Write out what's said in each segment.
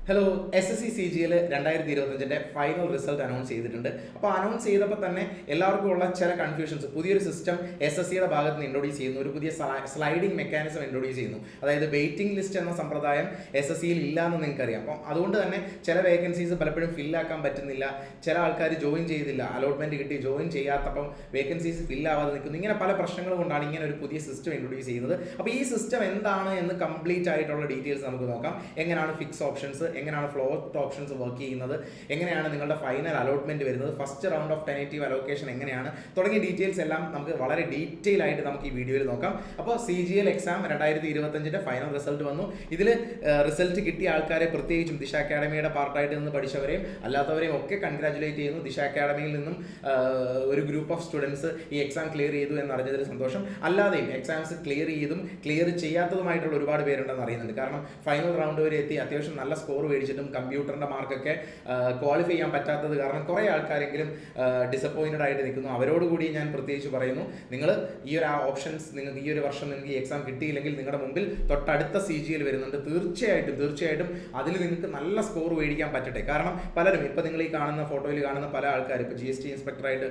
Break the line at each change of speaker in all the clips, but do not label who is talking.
Hello SSC CGL 2025 final result announce ചെയ്തിട്ടുണ്ട്. അപ്പോൾ announce ചെയ്തപ്പോൾ തന്നെ എല്ലാവർക്കും ഉള്ള ചില കൺഫ്യൂഷൻസ്, പുതിയൊരു സിസ്റ്റം SSCയുടെ ഭാഗത്ത് നിന്ന് ഇൻട്രൊഡ്യൂസ് ചെയ്യുന്നു, ഒരു പുതിയ സ്ലൈഡിംഗ് മെക്കാനിസം ഇൻട്രൊഡ്യൂസ് ചെയ്യുന്നു. അതായത് വെയിറ്റിംഗ് ലിസ്റ്റ് എന്ന സമ്പ്രദായം SSCയിൽ ഇല്ല എന്ന് നിങ്ങൾക്കറിയാം. അപ്പം അതുകൊണ്ട് തന്നെ ചില വേക്കൻസീസ് പലപ്പോഴും ഫില്ലാക്കാൻ പറ്റുന്നില്ല, ചില ആൾക്കാർ ജോയിൻ ചെയ്തില്ല, അലോട്ട്മെന്റ് കിട്ടി ജോയിൻ ചെയ്യാത്തപ്പം വേക്കൻസീസ് ഫില്ലാവാതെ നിൽക്കുന്നു. ഇങ്ങനെ പല പ്രശ്നങ്ങൾ കൊണ്ടാണ് ഇങ്ങനെ ഒരു പുതിയ സിസ്റ്റം ഇൻട്രൊഡ്യൂസ് ചെയ്യുന്നത്. അപ്പോൾ ഈ സിസ്റ്റം എന്താണ് എന്ന് കംപ്ലീറ്റ് ആയിട്ടുള്ള ഡീറ്റെയിൽസ് നമുക്ക് നോക്കാം. എങ്ങനെയാണ് ഫിക്സ് ഓപ്ഷൻസ്, എങ്ങനെയാണ് ഫ്ലോട്ട് ഓപ്ഷൻസ് വർക്ക് ചെയ്യുന്നത്, എങ്ങനെയാണ് നിങ്ങളുടെ ഫൈനൽ അലോട്ട്മെന്റ് വരുന്നത്, first round of tentative allocation എങ്ങനെയാണ് തുടങ്ങിയ ഡീറ്റെയിൽസ് എല്ലാം നമുക്ക് വളരെ ഡീറ്റെയിൽ ആയിട്ട് നമുക്ക് ഈ വീഡിയോയിൽ നോക്കാം. അപ്പോൾ CGL എക്സാം 2025 ഫൈനൽ റിസൾട്ട് വന്നു. ഇതിൽ റിസൾട്ട് കിട്ടിയ ആൾക്കാരെ പ്രത്യേകിച്ചും ദിശ അക്കാഡമിയുടെ പാർട്ടായിട്ട് നിന്ന് പഠിച്ചവരെയും അല്ലാത്തവരെയും ഒക്കെ കൺഗ്രാജുലേറ്റ് ചെയ്യുന്നു. ദിശ അക്കാഡമിയിൽ നിന്നും ഒരു ഗ്രൂപ്പ് ഓഫ് സ്റ്റുഡൻസ് ഈ എക്സാം ക്ലിയർ ചെയ്തു എന്നറിഞ്ഞതിൽ സന്തോഷം. അല്ലാതെയും എക്സാംസ് ക്ലിയർ ചെയ്തും ക്ലിയർ ചെയ്യാത്തതുമായിട്ടുള്ള ഒരുപാട് പേരുണ്ടെന്ന് അറിയുന്നുണ്ട്. കാരണം ഫൈനൽ റൗണ്ട് വരെ എത്തി അത്യാവശ്യം നല്ല സ്കോർ മേടിച്ചിട്ടും കമ്പ്യൂട്ടറിന്റെ മാർക്കൊക്കെ ക്വാളിഫൈ ചെയ്യാൻ പറ്റാത്തത് കാരണം കുറേ ആൾക്കാരെങ്കിലും ഡിസപ്പോയിന്റഡ് ആയിട്ട് നിൽക്കുന്നു. അവരോടുകൂടി ഞാൻ പ്രത്യേകിച്ച് പറയുന്നു, നിങ്ങൾ ഈ ഒരു ഓപ്ഷൻസ് നിങ്ങൾക്ക് ഈ ഒരു വർഷം നിങ്ങൾക്ക് ഈ എക്സാം കിട്ടിയില്ലെങ്കിൽ നിങ്ങളുടെ മുമ്പിൽ തൊട്ടടുത്ത CGL വരുന്നുണ്ട്. തീർച്ചയായിട്ടും അതിൽ നിങ്ങൾക്ക് നല്ല സ്കോർ മേടിക്കാൻ പറ്റട്ടെ. കാരണം പലരും ഇപ്പോൾ നിങ്ങൾ ഈ കാണുന്ന ഫോട്ടോയിൽ കാണുന്ന പല ആൾക്കാർ ഇപ്പോൾ GST ഇൻസ്പെക്ടറായിട്ട്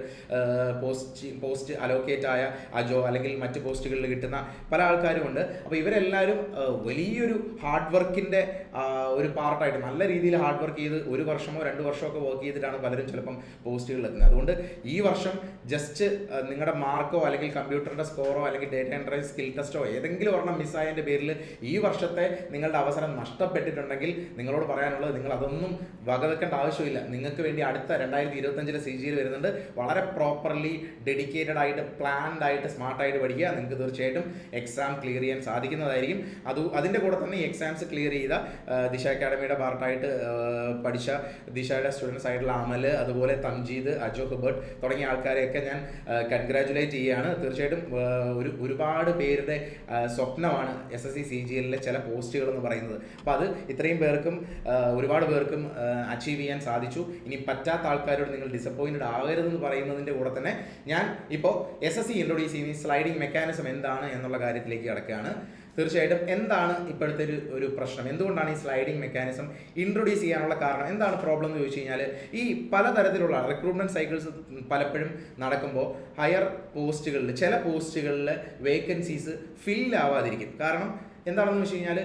പോസ്റ്റ് അലോക്കേറ്റ് ആയ അജോ അല്ലെങ്കിൽ മറ്റ് പോസ്റ്റുകളിൽ കിട്ടുന്ന പല ആൾക്കാരും ഉണ്ട്. അപ്പോൾ ഇവരെല്ലാവരും വലിയൊരു ഹാർഡ് വർക്കിൻ്റെ ഒരു പാർട്ടായിട്ട് നല്ല രീതിയിൽ ഹാർഡ് വർക്ക് ചെയ്ത് 1 വർഷമോ 2 വർഷമോ ഒക്കെ വർക്ക് ചെയ്തിട്ടാണ് പലരും ചിലപ്പം പോസ്റ്റുകളിൽ എത്തുന്നത്. അതുകൊണ്ട് ഈ വർഷം ജസ്റ്റ് നിങ്ങളുടെ മാർക്കോ അല്ലെങ്കിൽ കമ്പ്യൂട്ടറിൻ്റെ സ്കോറോ അല്ലെങ്കിൽ ഡേറ്റ എൻട്രി സ്കിൽ ടെസ്റ്റോ ഏതെങ്കിലും ഒരെണ്ണം മിസ്സായതിൻ്റെ പേരിൽ ഈ വർഷത്തെ നിങ്ങളുടെ അവസരം നഷ്ടപ്പെട്ടിട്ടുണ്ടെങ്കിൽ നിങ്ങളോട് പറയാനുള്ളത്, നിങ്ങൾ അതൊന്നും വകവെക്കേണ്ട ആവശ്യമില്ല. നിങ്ങൾക്ക് വേണ്ടി അടുത്ത 2025 CGL വരുന്നുണ്ട്. വളരെ പ്രോപ്പർലി ഡെഡിക്കേറ്റഡ് ആയിട്ട് പ്ലാൻഡ് ആയിട്ട് സ്മാർട്ടായിട്ട് പഠിക്കുക. നിങ്ങൾക്ക് തീർച്ചയായിട്ടും എക്സാം ക്ലിയർ ചെയ്യാൻ സാധിക്കുന്നതായിരിക്കും. അതിൻ്റെ കൂടെ തന്നെ ഈ എക്സാംസ് ക്ലിയർ ചെയ്ത ദിശ അക്കാഡമിയുടെ പാർട്ടായിട്ട് പഠിച്ച ദിശയുടെ സ്റ്റുഡൻസ് ആയിട്ടുള്ള അമൽ, അതുപോലെ തംജീദ്, അജോ ഹുബർട്ട് തുടങ്ങിയ ആൾക്കാരെയൊക്കെ ഞാൻ കൺഗ്രാജുലേറ്റ് ചെയ്യുകയാണ്. തീർച്ചയായിട്ടും ഒരുപാട് പേരുടെ സ്വപ്നമാണ് SSC CGL ചില പോസ്റ്റുകൾ എന്ന് പറയുന്നത്. അപ്പോൾ അത് ഇത്രയും പേർക്കും ഒരുപാട് പേർക്കും അച്ചീവ് ചെയ്യാൻ സാധിച്ചു. ഇനി പറ്റാത്ത ആൾക്കാരോട് നിങ്ങൾ ഡിസപ്പോയിൻറ്റഡ് ആകരുതെന്ന് പറയുന്നതിൻ്റെ കൂടെ തന്നെ ഞാൻ ഇപ്പോൾ SSC ഇൻട്രൊഡ്യൂസ് ചെയ്യുന്ന സ്ലൈഡിംഗ് മെക്കാനിസം എന്താണ് എന്നുള്ള കാര്യത്തിലേക്ക് കിടക്കുകയാണ്. തീർച്ചയായിട്ടും എന്താണ് ഇപ്പോഴത്തെ ഒരു പ്രശ്നം, എന്തുകൊണ്ടാണ് ഈ സ്ലൈഡിംഗ് മെക്കാനിസം ഇൻട്രൊഡ്യൂസ് ചെയ്യാനുള്ള കാരണം, എന്താണ് പ്രോബ്ലം എന്ന് ചോദിച്ചു കഴിഞ്ഞാൽ, ഈ പലതരത്തിലുള്ള റിക്രൂട്ട്മെന്റ് സൈക്കിൾസ് പലപ്പോഴും നടക്കുമ്പോൾ ഹയർ പോസ്റ്റുകളിൽ ചില പോസ്റ്റുകളിൽ വേക്കൻസീസ് ഫില്ലാവാതിരിക്കും. കാരണം എന്താണെന്ന് വെച്ച് കഴിഞ്ഞാൽ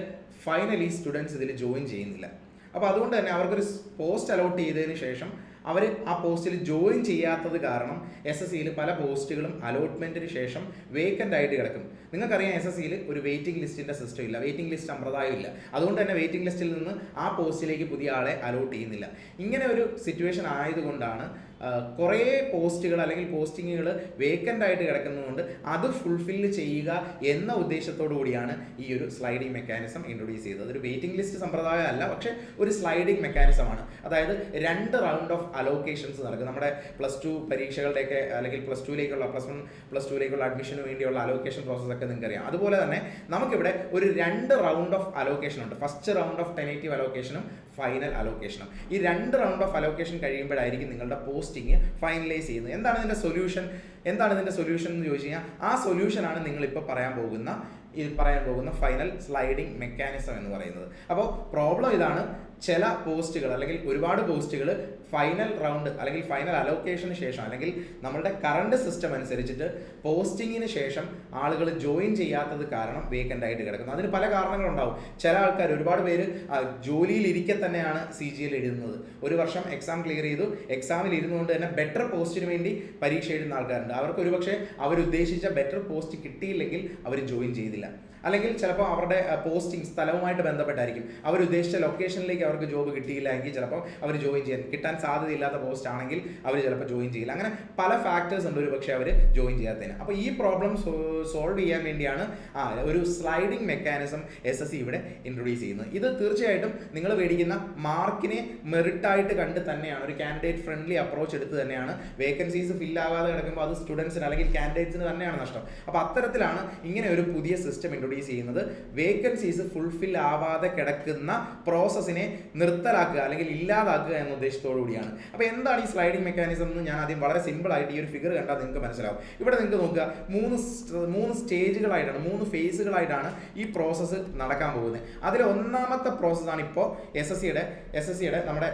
ഫൈനലി സ്റ്റുഡൻസ് ഇതിൽ ജോയിൻ ചെയ്യുന്നില്ല. അപ്പോൾ അതുകൊണ്ട് തന്നെ അവർക്കൊരു പോസ്റ്റ് അലോട്ട് ചെയ്തതിന് ശേഷം അവർ ആ പോസ്റ്റിൽ ജോയിൻ ചെയ്യാത്തത് കാരണം SSCയിൽ പല പോസ്റ്റുകളും അലോട്ട്മെൻറ്റിന് ശേഷം വേക്കൻ്റ് ആയിട്ട് കിടക്കും. നിങ്ങൾക്കറിയാം SSCയിൽ ഒരു വെയിറ്റിംഗ് ലിസ്റ്റിൻ്റെ സിസ്റ്റം ഇല്ല, വെയിറ്റിംഗ് ലിസ്റ്റ് സമ്പ്രദായം ഇല്ല. അതുകൊണ്ട് തന്നെ വെയിറ്റിംഗ് ലിസ്റ്റിൽ നിന്ന് ആ പോസ്റ്റിലേക്ക് പുതിയ ആളെ അലോട്ട് ചെയ്യുന്നില്ല. ഇങ്ങനെ ഒരു സിറ്റുവേഷൻ ആയതുകൊണ്ടാണ് കുറേ പോസ്റ്റുകൾ അല്ലെങ്കിൽ പോസ്റ്റിങ്ങുകൾ വേക്കൻ്റ് ആയിട്ട് കിടക്കുന്നതുകൊണ്ട് അത് ഫുൾഫില്ല് ചെയ്യുക എന്ന ഉദ്ദേശത്തോടു കൂടിയാണ് ഈ ഒരു സ്ലൈഡിംഗ് മെക്കാനിസം ഇൻട്രൊഡ്യൂസ് ചെയ്തത്. ഒരു വെയിറ്റിംഗ് ലിസ്റ്റ് സമ്പ്രദായം അല്ല, പക്ഷേ ഒരു സ്ലൈഡിംഗ് മെക്കാനിസമാണ്. അതായത് 2 റൗണ്ട് ഓഫ് അലോക്കേഷൻസ് നടക്കും. നമ്മുടെ +2 പരീക്ഷകളുടെയൊക്കെ അല്ലെങ്കിൽ +2ലേക്കുള്ള +1 +2ലേക്കുള്ള അഡ്മിഷന് വേണ്ടിയുള്ള അലോക്കേഷൻ പ്രോസസ്സൊക്കെ നിങ്ങൾക്കറിയാം. അതുപോലെ തന്നെ നമുക്കിവിടെ ഒരു 2 റൗണ്ട് ഓഫ് അലോക്കേഷൻ ഉണ്ട്. ഫസ്റ്റ് റൗണ്ട് ഓഫ് ടെനേറ്റീവ് അലോക്കേഷനും ഫൈനൽ അലോക്കേഷനും. ഈ 2 റൗണ്ട് ഓഫ് അലോക്കേഷൻ കഴിയുമ്പോഴായിരിക്കും നിങ്ങളുടെ പോസ്റ്റിംഗ് ഫൈനലൈസ് ചെയ്യുന്നത്. എന്താണ് ഇതിൻ്റെ സൊല്യൂഷൻ എന്ന് ചോദിച്ചു കഴിഞ്ഞാൽ, ആ സൊല്യൂഷനാണ് നിങ്ങളിപ്പോൾ പറയാൻ പോകുന്ന ഫൈനൽ സ്ലൈഡിംഗ് മെക്കാനിസം എന്ന് പറയുന്നത്. അപ്പോൾ പ്രോബ്ലം ഇതാണ്, ചില പോസ്റ്റുകൾ അല്ലെങ്കിൽ ഒരുപാട് പോസ്റ്റുകൾ ഫൈനൽ റൗണ്ട് അല്ലെങ്കിൽ ഫൈനൽ അലോക്കേഷന് ശേഷം അല്ലെങ്കിൽ നമ്മളുടെ കറണ്ട് സിസ്റ്റം അനുസരിച്ചിട്ട് പോസ്റ്റിങ്ങിന് ശേഷം ആളുകൾ ജോയിൻ ചെയ്യാത്തത് കാരണം വേക്കൻ്റ് ആയിട്ട് കിടക്കുന്നു. അതിന് പല കാരണങ്ങളുണ്ടാവും. ചില ആൾക്കാർ, ഒരുപാട് പേര് ജോലിയിൽ ഇരിക്കെ തന്നെയാണ് CGL എഴുതുന്നത്. 1 വർഷം എക്സാം ക്ലിയർ ചെയ്തു, എക്സാമിൽ ഇരുന്നുകൊണ്ട് തന്നെ ബെറ്റർ പോസ്റ്റിന് വേണ്ടി പരീക്ഷ എഴുതുന്ന ആൾക്കാരുണ്ട്. അവർക്ക് ഒരുപക്ഷെ അവരുദ്ദേശിച്ച ബെറ്റർ പോസ്റ്റ് കിട്ടിയില്ലെങ്കിൽ അവർ ജോയിൻ ചെയ്തില്ല. അല്ലെങ്കിൽ ചിലപ്പോൾ അവരുടെ പോസ്റ്റിംഗ് സ്ഥലവുമായിട്ട് ബന്ധപ്പെട്ടായിരിക്കും. അവരുദ്ദേശിച്ച ലൊക്കേഷനിലേക്ക് അവർക്ക് ജോബ് കിട്ടിയില്ല എങ്കിൽ ചിലപ്പോൾ അവർ കിട്ടാൻ സാധ്യതയില്ലാത്ത പോസ്റ്റ് ആണെങ്കിൽ അവർ ചിലപ്പോൾ ജോയിൻ ചെയ്യില്ല. അങ്ങനെ പല ഫാക്ടേഴ്സ് ഉണ്ട് ഒരുപക്ഷെ അവർ ജോയിൻ ചെയ്യാത്തതിന്. അപ്പോൾ ഈ പ്രോബ്ലം സോൾവ് ചെയ്യാൻ വേണ്ടിയാണ് ഒരു സ്ലൈഡിംഗ് മെക്കാനിസം SSC ഇവിടെ ഇൻട്രൊഡ്യൂസ് ചെയ്യുന്നത്. ഇത് തീർച്ചയായിട്ടും നിങ്ങൾ മേടിക്കുന്ന മാർക്കിനെ മെറിറ്റായിട്ട് കണ്ട് തന്നെയാണ്, ഒരു കാൻഡിഡേറ്റ് ഫ്രണ്ട്ലി അപ്രോച്ച് എടുത്ത് തന്നെയാണ്. വേക്കൻസീസ് ഫില്ലാകാതെ കിടക്കുമ്പോൾ അത് സ്റ്റുഡൻസിന് അല്ലെങ്കിൽ കാൻഡിഡേറ്റ്സിന് തന്നെയാണ് നഷ്ടം. അപ്പോൾ അത്തരത്തിലാണ് ഇങ്ങനെ ഒരു പുതിയ സിസ്റ്റം ഇൻട്രൊഡ്യൂസ് ചെയ്യുന്നത് വേക്കൻസീസ് ഫുൾഫിൽ ആവാതെ കിടക്കുന്ന പ്രോസസ്സിനെ നിർത്തലാക്കുക അല്ലെങ്കിൽ ഇല്ലാതാക്കുക എന്ന ഉദ്ദേശത്തോടു കൂടിയാണ്. അപ്പോൾ എന്താണ് ഈ സ്ലൈഡിംഗ് മെക്കാനിസം എന്ന് ഞാൻ ആദ്യം വളരെ സിമ്പിൾ ആയിട്ട് ഈ ഒരു ഫിഗർ കണ്ടാൽ നിങ്ങൾക്ക് മനസ്സിലാവും. ഇവിടെ നിങ്ങൾക്ക് നോക്കുക, മൂന്ന് സ്റ്റേജുകളായിട്ടാണ്, 3 ഫേസുകളായിട്ടാണ് ഈ പ്രോസസ്സ് നടക്കാൻ പോകുന്നത്. അതിൽ ഒന്നാമത്തെ പ്രോസസ്സാണ് ഇപ്പോൾ എസ് എസ് സിയുടെ നമ്മുടെ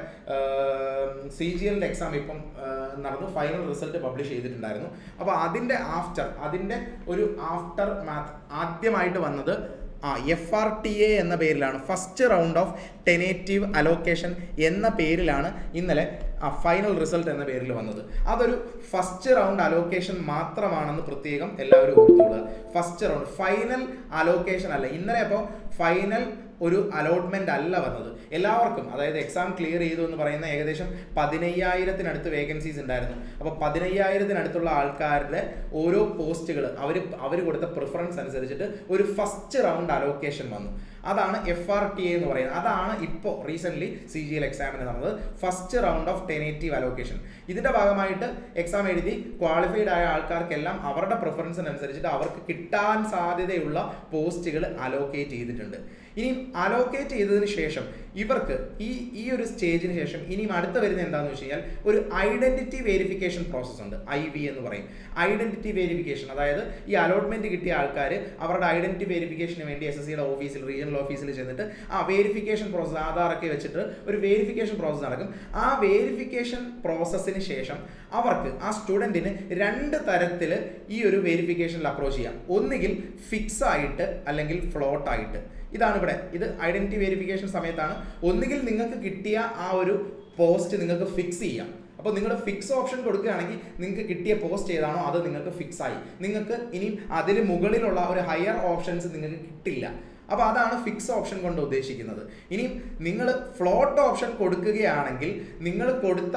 CGL എക്സാം ഇപ്പം നടന്നു, ഫൈനൽ റിസൾട്ട് പബ്ലിഷ് ചെയ്തിട്ടുണ്ടായിരുന്നു. അപ്പോൾ അതിൻ്റെ ഒരു ആഫ്റ്റർ മാത്ത് ആദ്യമായിട്ട് വന്നത് FRTA എന്ന പേരിലാണ്, first round of tentative allocation എന്ന പേരിലാണ് ഇന്നലെ ഫൈനൽ റിസൾട്ട് എന്ന പേരിൽ വന്നത്. അതൊരു ഫസ്റ്റ് റൗണ്ട് അലോക്കേഷൻ മാത്രമാണെന്ന് പ്രത്യേകം എല്ലാവരും ഓർത്തോളുക. ഫസ്റ്റ് റൗണ്ട്, ഫൈനൽ അലോക്കേഷൻ അല്ല. ഇന്നലെ അപ്പോൾ ഫൈനൽ ഒരു അലോട്ട്മെന്റ് അല്ല വന്നത് എല്ലാവർക്കും. അതായത് എക്സാം ക്ലിയർ ചെയ്തു എന്ന് പറയുന്ന ഏകദേശം 15,000-നടുത്ത് വേക്കൻസീസ് ഉണ്ടായിരുന്നു. അപ്പോൾ 15,000-നടുത്തുള്ള ആൾക്കാരുടെ ഓരോ പോസ്റ്റുകൾ അവർ കൊടുത്ത പ്രിഫറൻസ് അനുസരിച്ചിട്ട് ഒരു ഫസ്റ്റ് റൗണ്ട് അലോക്കേഷൻ വന്നു. അതാണ് FRTA എന്ന് പറയുന്നത്. അതാണ് ഇപ്പോൾ റീസെൻ്റ്ലി CGL എക്സാമിന് നടന്നത്, first round of tentative allocation. ഇതിൻ്റെ ഭാഗമായിട്ട് എക്സാം എഴുതി ക്വാളിഫൈഡ് ആയ ആൾക്കാർക്കെല്ലാം അവരുടെ പ്രിഫറൻസിനനുസരിച്ചിട്ട് അവർക്ക് കിട്ടാൻ സാധ്യതയുള്ള പോസ്റ്റുകൾ അലോക്കേറ്റ് ചെയ്തിട്ടുണ്ട്. ഇനി അലോക്കേറ്റ് ചെയ്തതിന് ശേഷം ഇവർക്ക് ഈ ഒരു സ്റ്റേജിന് ശേഷം ഇനിയും അടുത്ത വരുന്നത് എന്താണെന്ന് വെച്ച് കഴിഞ്ഞാൽ ഒരു ഐഡന്റിറ്റി വെരിഫിക്കേഷൻ പ്രോസസ്സ് ഉണ്ട്, IV എന്ന് പറയും. ഐഡന്റിറ്റി വെരിഫിക്കേഷൻ, അതായത് ഈ അലോട്ട്മെന്റ് കിട്ടിയ ആൾക്കാർ അവരുടെ ഐഡന്റിറ്റി വെരിഫിക്കേഷന് വേണ്ടി SSCയുടെ ഓഫീസിൽ, റീജിയണൽ ഓഫീസിൽ ചെന്നിട്ട് വെരിഫിക്കേഷൻ പ്രോസസ്സ് ആധാറൊക്കെ വെച്ചിട്ട് ഒരു വെരിഫിക്കേഷൻ പ്രോസസ്സ് നടക്കും. ആ വെരിഫിക്കേഷൻ പ്രോസസ്സിന് ശേഷം അവർക്ക് ആ സ്റ്റുഡൻറ്റിന് 2 തരത്തിൽ ഈ ഒരു വെരിഫിക്കേഷനിൽ അപ്രോച്ച് ചെയ്യാം. ഒന്നുകിൽ ഫിക്സ് ആയിട്ട് അല്ലെങ്കിൽ ഫ്ലോട്ട് ആയിട്ട്. ഇതാണ് ഇവിടെ, ഇത് ഐഡന്റിറ്റി വെരിഫിക്കേഷൻ സമയത്താണ്. ഒന്നുകിൽ നിങ്ങൾക്ക് കിട്ടിയ ആ ഒരു പോസ്റ്റ് നിങ്ങൾക്ക് ഫിക്സ് ചെയ്യാം. അപ്പോൾ നിങ്ങൾ ഫിക്സ് ഓപ്ഷൻ കൊടുക്കുകയാണെങ്കിൽ നിങ്ങൾക്ക് കിട്ടിയ പോസ്റ്റ് ഏതാണോ അത് നിങ്ങൾക്ക് ഫിക്സ് ആയി. നിങ്ങൾക്ക് ഇനി അതിന് മുകളിലുള്ള ഒരു ഹയർ ഓപ്ഷൻസ് നിങ്ങൾക്ക് കിട്ടില്ല. അപ്പോൾ അതാണ് ഫിക്സ് ഓപ്ഷൻ കൊണ്ട് ഉദ്ദേശിക്കുന്നത്. ഇനി നിങ്ങൾ ഫ്ലോട്ട് ഓപ്ഷൻ കൊടുക്കുകയാണെങ്കിൽ നിങ്ങൾ കൊടുത്ത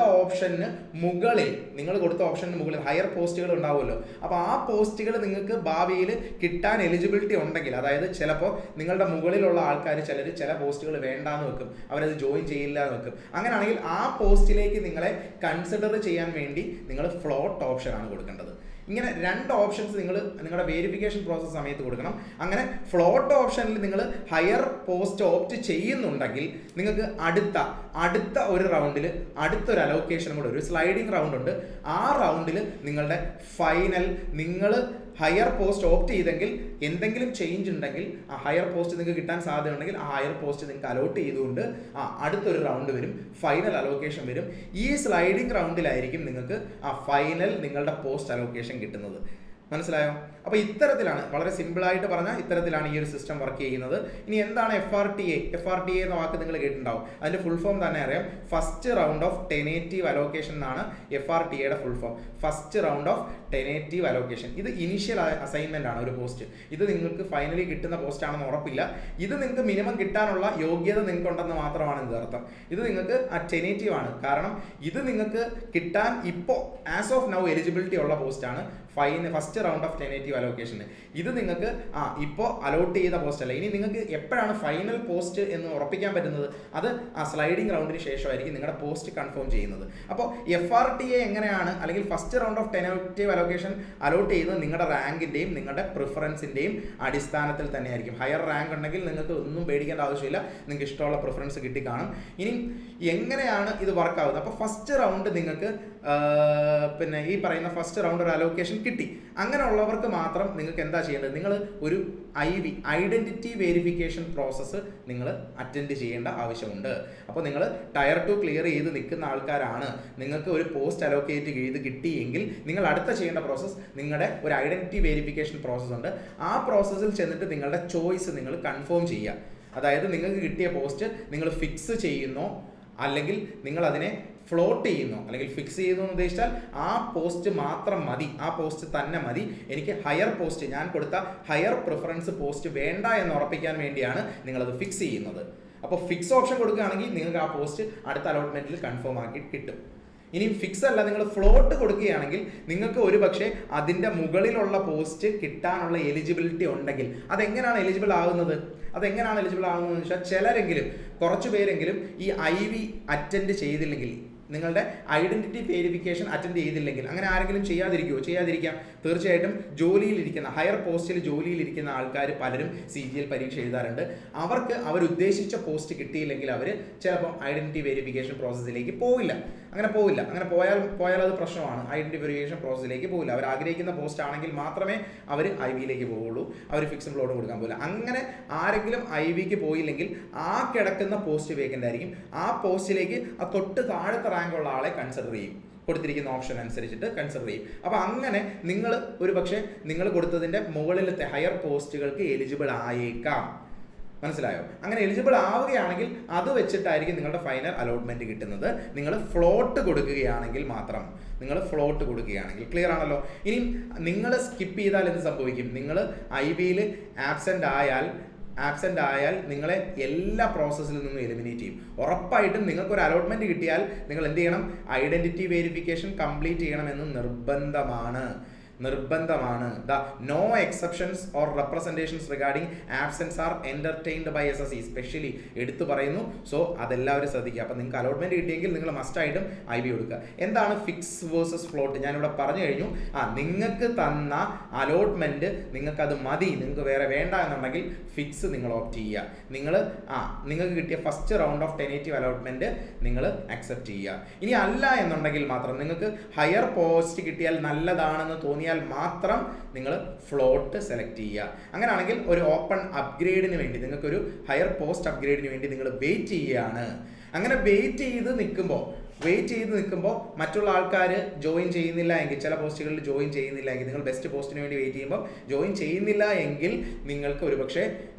ഓപ്ഷന് മുകളിൽ ഹയർ പോസ്റ്റുകൾ ഉണ്ടാവുമല്ലോ. അപ്പോൾ ആ പോസ്റ്റുകൾ നിങ്ങൾക്ക് ഭാവിയിൽ കിട്ടാൻ എലിജിബിലിറ്റി ഉണ്ടെങ്കിൽ, അതായത് ചിലപ്പോൾ നിങ്ങളുടെ മുകളിലുള്ള ആൾക്കാർ ചില പോസ്റ്റുകൾ വേണ്ടാന്ന് വെക്കും, അവരത് ജോയിൻ ചെയ്യില്ല എന്ന് വെക്കും. അങ്ങനെയാണെങ്കിൽ ആ പോസ്റ്റിലേക്ക് നിങ്ങളെ കൺസിഡർ ചെയ്യാൻ വേണ്ടി നിങ്ങൾ ഫ്ലോട്ട് ഓപ്ഷനാണ് കൊടുക്കേണ്ടത്. ഇങ്ങനെ 2 ഓപ്ഷൻസ് നിങ്ങൾ നിങ്ങളുടെ വെരിഫിക്കേഷൻ പ്രോസസ്സ് സമയത്ത് കൊടുക്കണം. അങ്ങനെ ഫ്ലോട്ട് ഓപ്ഷനിൽ നിങ്ങൾ ഹയർ പോസ്റ്റ് ഓപ്റ്റ് ചെയ്യുന്നുണ്ടെങ്കിൽ നിങ്ങൾക്ക് അടുത്ത ഒരു റൗണ്ടിൽ അടുത്തൊരു അലോക്കേഷനും കൂടെ, ഒരു സ്ലൈഡിംഗ് റൗണ്ട് ഉണ്ട്. ആ റൗണ്ടിൽ നിങ്ങളുടെ ഫൈനൽ നിങ്ങൾ ഹയർ പോസ്റ്റ് ഓപ്റ്റ് ചെയ്തെങ്കിൽ എന്തെങ്കിലും ചേഞ്ച് ഉണ്ടെങ്കിൽ ആ ഹയർ പോസ്റ്റ് നിങ്ങൾക്ക് കിട്ടാൻ സാധ്യത ഉണ്ടെങ്കിൽ ആ ഹയർ പോസ്റ്റ് നിങ്ങൾക്ക് അലോട്ട് ചെയ്തുകൊണ്ട് അടുത്തൊരു റൗണ്ട് വരും, ഫൈനൽ അലോക്കേഷൻ വരും. ഈ സ്ലൈഡിംഗ് റൗണ്ടിലായിരിക്കും നിങ്ങൾക്ക് ഫൈനൽ നിങ്ങളുടെ പോസ്റ്റ് അലോക്കേഷൻ കിട്ടുന്നത്. മനസ്സിലായോ? അപ്പോൾ ഇത്തരത്തിലാണ്, വളരെ സിമ്പിളായിട്ട് പറഞ്ഞാൽ ഇത്തരത്തിലാണ് ഈ ഒരു സിസ്റ്റം വർക്ക് ചെയ്യുന്നത്. ഇനി എന്താണ് FRTA എന്ന വാക്ക് നിങ്ങൾ കേട്ടിട്ടുണ്ടാവും. അതിൻ്റെ ഫുൾ ഫോം തന്നെ അറിയാം, first round of tentative allocation എന്നാണ് FRTAയുടെ full form. First round of tentative allocation. ഇത് ഇനീഷ്യൽ അസൈൻമെന്റ് ആണ് ഒരു പോസ്റ്റ്. ഇത് നിങ്ങൾക്ക് ഫൈനലി കിട്ടുന്ന പോസ്റ്റ് ആണെന്ന് ഉറപ്പില്ല. ഇത് നിങ്ങൾക്ക് മിനിമം കിട്ടാനുള്ള യോഗ്യത നിങ്ങൾക്ക് ഉണ്ടെന്ന് മാത്രമാണ് ഇത് അർത്ഥം. ഇത് നിങ്ങൾക്ക് ടെനേറ്റീവ് ആണ്, കാരണം ഇത് നിങ്ങൾക്ക് കിട്ടാൻ ഇപ്പോൾ ആസ് ഓഫ് നൗ എലിജിബിലിറ്റി ഉള്ള പോസ്റ്റാണ് ഫസ്റ്റ് റൗണ്ട് ഓഫ് ടെനേറ്റീവ് അലോക്കേഷന്. ഇത് നിങ്ങൾക്ക് ഇപ്പോൾ അലോട്ട് ചെയ്ത പോസ്റ്റ് അല്ല. ഇനി നിങ്ങൾക്ക് എപ്പോഴാണ് ഫൈനൽ പോസ്റ്റ് എന്ന് ഉറപ്പിക്കാൻ പറ്റുന്നത്? അത് സ്ലൈഡിംഗ് റൗണ്ടിന് ശേഷമായിരിക്കും നിങ്ങളുടെ പോസ്റ്റ് കൺഫേം ചെയ്യുന്നത്. അപ്പോൾ FRTA എങ്ങനെയാണ്, അല്ലെങ്കിൽ first round of tentative allocation allot ചെയ്യുന്നത് നിങ്ങളുടെ റാങ്കിൻ്റെയും നിങ്ങളുടെ പ്രിഫറൻസിൻ്റെയും അടിസ്ഥാനത്തിൽ തന്നെയായിരിക്കും. ഹയർ റാങ്ക് ഉണ്ടെങ്കിൽ നിങ്ങൾക്ക് ഒന്നും പേടിക്കേണ്ട ആവശ്യമില്ല, നിങ്ങൾക്ക് ഇഷ്ടമുള്ള പ്രിഫറൻസ് കിട്ടിക്കാണും. ഇനി എങ്ങനെയാണ് ഇത് വർക്കാവുന്നത്? അപ്പോൾ ഫസ്റ്റ് റൗണ്ട് നിങ്ങൾക്ക് ഈ പറയുന്ന ഫസ്റ്റ് റൗണ്ട് ഒരു അലോക്കേഷൻ കിട്ടി. അങ്ങനെയുള്ളവർക്ക് മാത്രം നിങ്ങൾക്ക് എന്താ ചെയ്യേണ്ടത്? നിങ്ങൾ ഒരു ഐഡന്റിറ്റി വെരിഫിക്കേഷൻ പ്രോസസ്സ് നിങ്ങൾ അറ്റൻഡ് ചെയ്യേണ്ട ആവശ്യമുണ്ട്. അപ്പോൾ നിങ്ങൾ ടയർ 2 ക്ലിയർ ചെയ്ത് നിൽക്കുന്ന ആൾക്കാരാണ്, നിങ്ങൾക്ക് ഒരു പോസ്റ്റ് അലോക്കേറ്റ് ചെയ്ത് കിട്ടിയെങ്കിൽ നിങ്ങൾ അടുത്ത ചെയ്യേണ്ട പ്രോസസ്സ് നിങ്ങളുടെ ഒരു ഐഡന്റിറ്റി വെരിഫിക്കേഷൻ പ്രോസസ്സ് ഉണ്ട്. ആ പ്രോസസ്സിൽ ചെന്നിട്ട് നിങ്ങളുടെ ചോയ്സ് നിങ്ങൾ കൺഫേം ചെയ്യുക. അതായത് നിങ്ങൾക്ക് കിട്ടിയ പോസ്റ്റ് നിങ്ങൾ ഫിക്സ് ചെയ്യുന്നോ അല്ലെങ്കിൽ നിങ്ങൾ അതിനെ ഫ്ലോട്ട് ചെയ്യുന്നു അല്ലെങ്കിൽ ഫിക്സ് ചെയ്യുന്നു എന്ന് ഉദ്ദേശിച്ചാൽ ആ പോസ്റ്റ് മാത്രം മതി, ആ പോസ്റ്റ് തന്നെ മതി. എനിക്ക് ഹയർ പോസ്റ്റ്, ഞാൻ കൊടുത്ത ഹയർ പ്രിഫറൻസ് പോസ്റ്റ് വേണ്ട എന്ന് ഉറപ്പിക്കാൻ വേണ്ടിയാണ് നിങ്ങളത് ഫിക്സ് ചെയ്യുന്നത്. അപ്പോൾ ഫിക്സ് ഓപ്ഷൻ കൊടുക്കുകയാണെങ്കിൽ നിങ്ങൾക്ക് ആ പോസ്റ്റ് അടുത്ത അലോട്ട്മെന്റിൽ കൺഫേം ആക്കി കിട്ടും. ഇനി ഫിക്സ് അല്ല, നിങ്ങൾ ഫ്ലോട്ട് കൊടുക്കുകയാണെങ്കിൽ നിങ്ങൾക്ക് ഒരു പക്ഷേ അതിൻ്റെ മുകളിലുള്ള പോസ്റ്റ് കിട്ടാനുള്ള എലിജിബിലിറ്റി ഉണ്ടെങ്കിൽ അതെങ്ങനെയാണ് എലിജിബിൾ ആകുന്നത് എന്ന് വെച്ചാൽ ചിലരെങ്കിലും, കുറച്ച് പേരെങ്കിലും ഈ IV അറ്റൻഡ് ചെയ്തില്ലെങ്കിൽ, നിങ്ങളുടെ ഐഡന്റിറ്റി വെരിഫിക്കേഷൻ അറ്റൻഡ് ചെയ്തില്ലെങ്കിൽ, അങ്ങനെ ആരെങ്കിലും ചെയ്യാതിരിക്കാം. തീർച്ചയായിട്ടും ജോലിയിലിരിക്കുന്ന ഹയർ പോസ്റ്റിൽ ജോലിയിലിരിക്കുന്ന ആൾക്കാർ പലരും CGL പരീക്ഷ എഴുതാറുണ്ട്. അവർക്ക് അവരുദ്ദേശിച്ച പോസ്റ്റ് കിട്ടിയില്ലെങ്കിൽ അവർ ചിലപ്പോൾ ഐഡന്റിറ്റി വെരിഫിക്കേഷൻ പ്രോസസ്സിലേക്ക് പോവില്ല. അങ്ങനെ പോയാൽ അത് പ്രശ്നമാണ്. ഐഡന്റിറ്റി വെരിഫിക്കേഷൻ പ്രോസസ്സിലേക്ക് പോകില്ല. അവർ ആഗ്രഹിക്കുന്ന പോസ്റ്റ് ആണെങ്കിൽ മാത്രമേ അവർ IVയിലേക്ക് പോവുള്ളൂ. അവർ ഫിക്സ്ഡ് ഫ്ലോട്ട് കൊടുക്കാൻ പോകില്ല. അങ്ങനെ ആരെങ്കിലും IVക്ക് പോയില്ലെങ്കിൽ ആ കിടക്കുന്ന പോസ്റ്റ് വേക്കൻ്റ് ആയിരിക്കും. ആ പോസ്റ്റിലേക്ക് ആ തൊട്ട് താഴത്തെ റാങ്കുള്ള ആളെ കൺസിഡർ ചെയ്യും. കൊടുത്തിരിക്കുന്ന ഓപ്ഷൻ അനുസരിച്ചിട്ട് കൺസിഡർ ചെയ്യും. അപ്പോൾ അങ്ങനെ നിങ്ങൾ ഒരു പക്ഷേ നിങ്ങൾ കൊടുത്തതിൻ്റെ മുകളിലത്തെ ഹയർ പോസ്റ്റുകൾക്ക് എലിജിബിൾ ആയേക്കാം. മനസ്സിലായോ? അങ്ങനെ എലിജിബിൾ ആവുകയാണെങ്കിൽ അത് വെച്ചിട്ടായിരിക്കും നിങ്ങളുടെ ഫൈനൽ അലോട്ട്മെന്റ് കിട്ടുന്നത്. നിങ്ങൾ ഫ്ലോട്ട് കൊടുക്കുകയാണെങ്കിൽ മാത്രം. ക്ലിയർ ആണല്ലോ? ഇനി നിങ്ങൾ സ്കിപ്പ് ചെയ്താൽ എന്ത് സംഭവിക്കും? നിങ്ങൾ IVയിൽ ആബ്സെന്റ് ആയാൽ നിങ്ങളെ എല്ലാ പ്രോസസ്സിൽ നിന്നും എലിമിനേറ്റ് ചെയ്യും. ഉറപ്പായിട്ടും നിങ്ങൾക്കൊരു അലോട്ട്മെന്റ് കിട്ടിയാൽ നിങ്ങൾ എന്ത് ചെയ്യണം? ഐഡന്റിറ്റി വെരിഫിക്കേഷൻ കംപ്ലീറ്റ് ചെയ്യണമെന്ന് നിർബന്ധമാണ്. No exceptions or representations regarding absence are entertained by SSC specially എടുത്തു പറയുന്നു. സോ അതെല്ലാവരും ശ്രദ്ധിക്കുക. അപ്പം നിങ്ങൾക്ക് അലോട്ട്മെന്റ് കിട്ടിയെങ്കിൽ നിങ്ങൾ മസ്റ്റായിട്ടും IB കൊടുക്കുക. എന്താണ് ഫിക്സ് വേഴ്സസ് ഫ്ലോട്ട്? ഞാനിവിടെ പറഞ്ഞു കഴിഞ്ഞു. നിങ്ങൾക്ക് തന്ന അലോട്ട്മെന്റ് നിങ്ങൾക്കത് മതി, നിങ്ങൾക്ക് വേറെ വേണ്ട എന്നുണ്ടെങ്കിൽ ഫിക്സ് നിങ്ങൾ ഓപ്റ്റ് ചെയ്യുക. നിങ്ങൾക്ക് കിട്ടിയ ഫസ്റ്റ് റൗണ്ട് ഓഫ് ടെനേറ്റീവ് അലോട്ട്മെന്റ് നിങ്ങൾ അക്സെപ്റ്റ് ചെയ്യുക. ഇനി അല്ല എന്നുണ്ടെങ്കിൽ മാത്രം നിങ്ങൾക്ക് ഹയർ പോസ്റ്റ് കിട്ടിയാൽ നല്ലതാണെന്ന് തോന്നിയാൽ മാത്രം നിങ്ങൾ ഫ്ലോട്ട് സെലക്ട് ചെയ്യുക. അങ്ങനെയാണെങ്കിൽ ഒരു ഓപ്പൺ അപ്ഗ്രേഡിന് വേണ്ടി, നിങ്ങൾക്കൊരു ഹയർ പോസ്റ്റ് അപ്ഗ്രേഡിന് വേണ്ടി നിങ്ങൾ വെയിറ്റ് ചെയ്യുകയാണ്. അങ്ങനെ വെയിറ്റ് ചെയ്ത് നിൽക്കുമ്പോൾ മറ്റുള്ള ആൾക്കാർ ജോയിൻ ചെയ്യുന്നില്ല എങ്കിൽ, ചില പോസ്റ്റുകളിൽ ജോയിൻ ചെയ്യുന്നില്ല എങ്കിൽ, നിങ്ങൾ ബെസ്റ്റ് പോസ്റ്റിന് വേണ്ടി വെയിറ്റ് ചെയ്യുമ്പോൾ ജോയിൻ ചെയ്യുന്നില്ല എങ്കിൽ നിങ്ങൾക്ക് ഒരുപക്ഷെ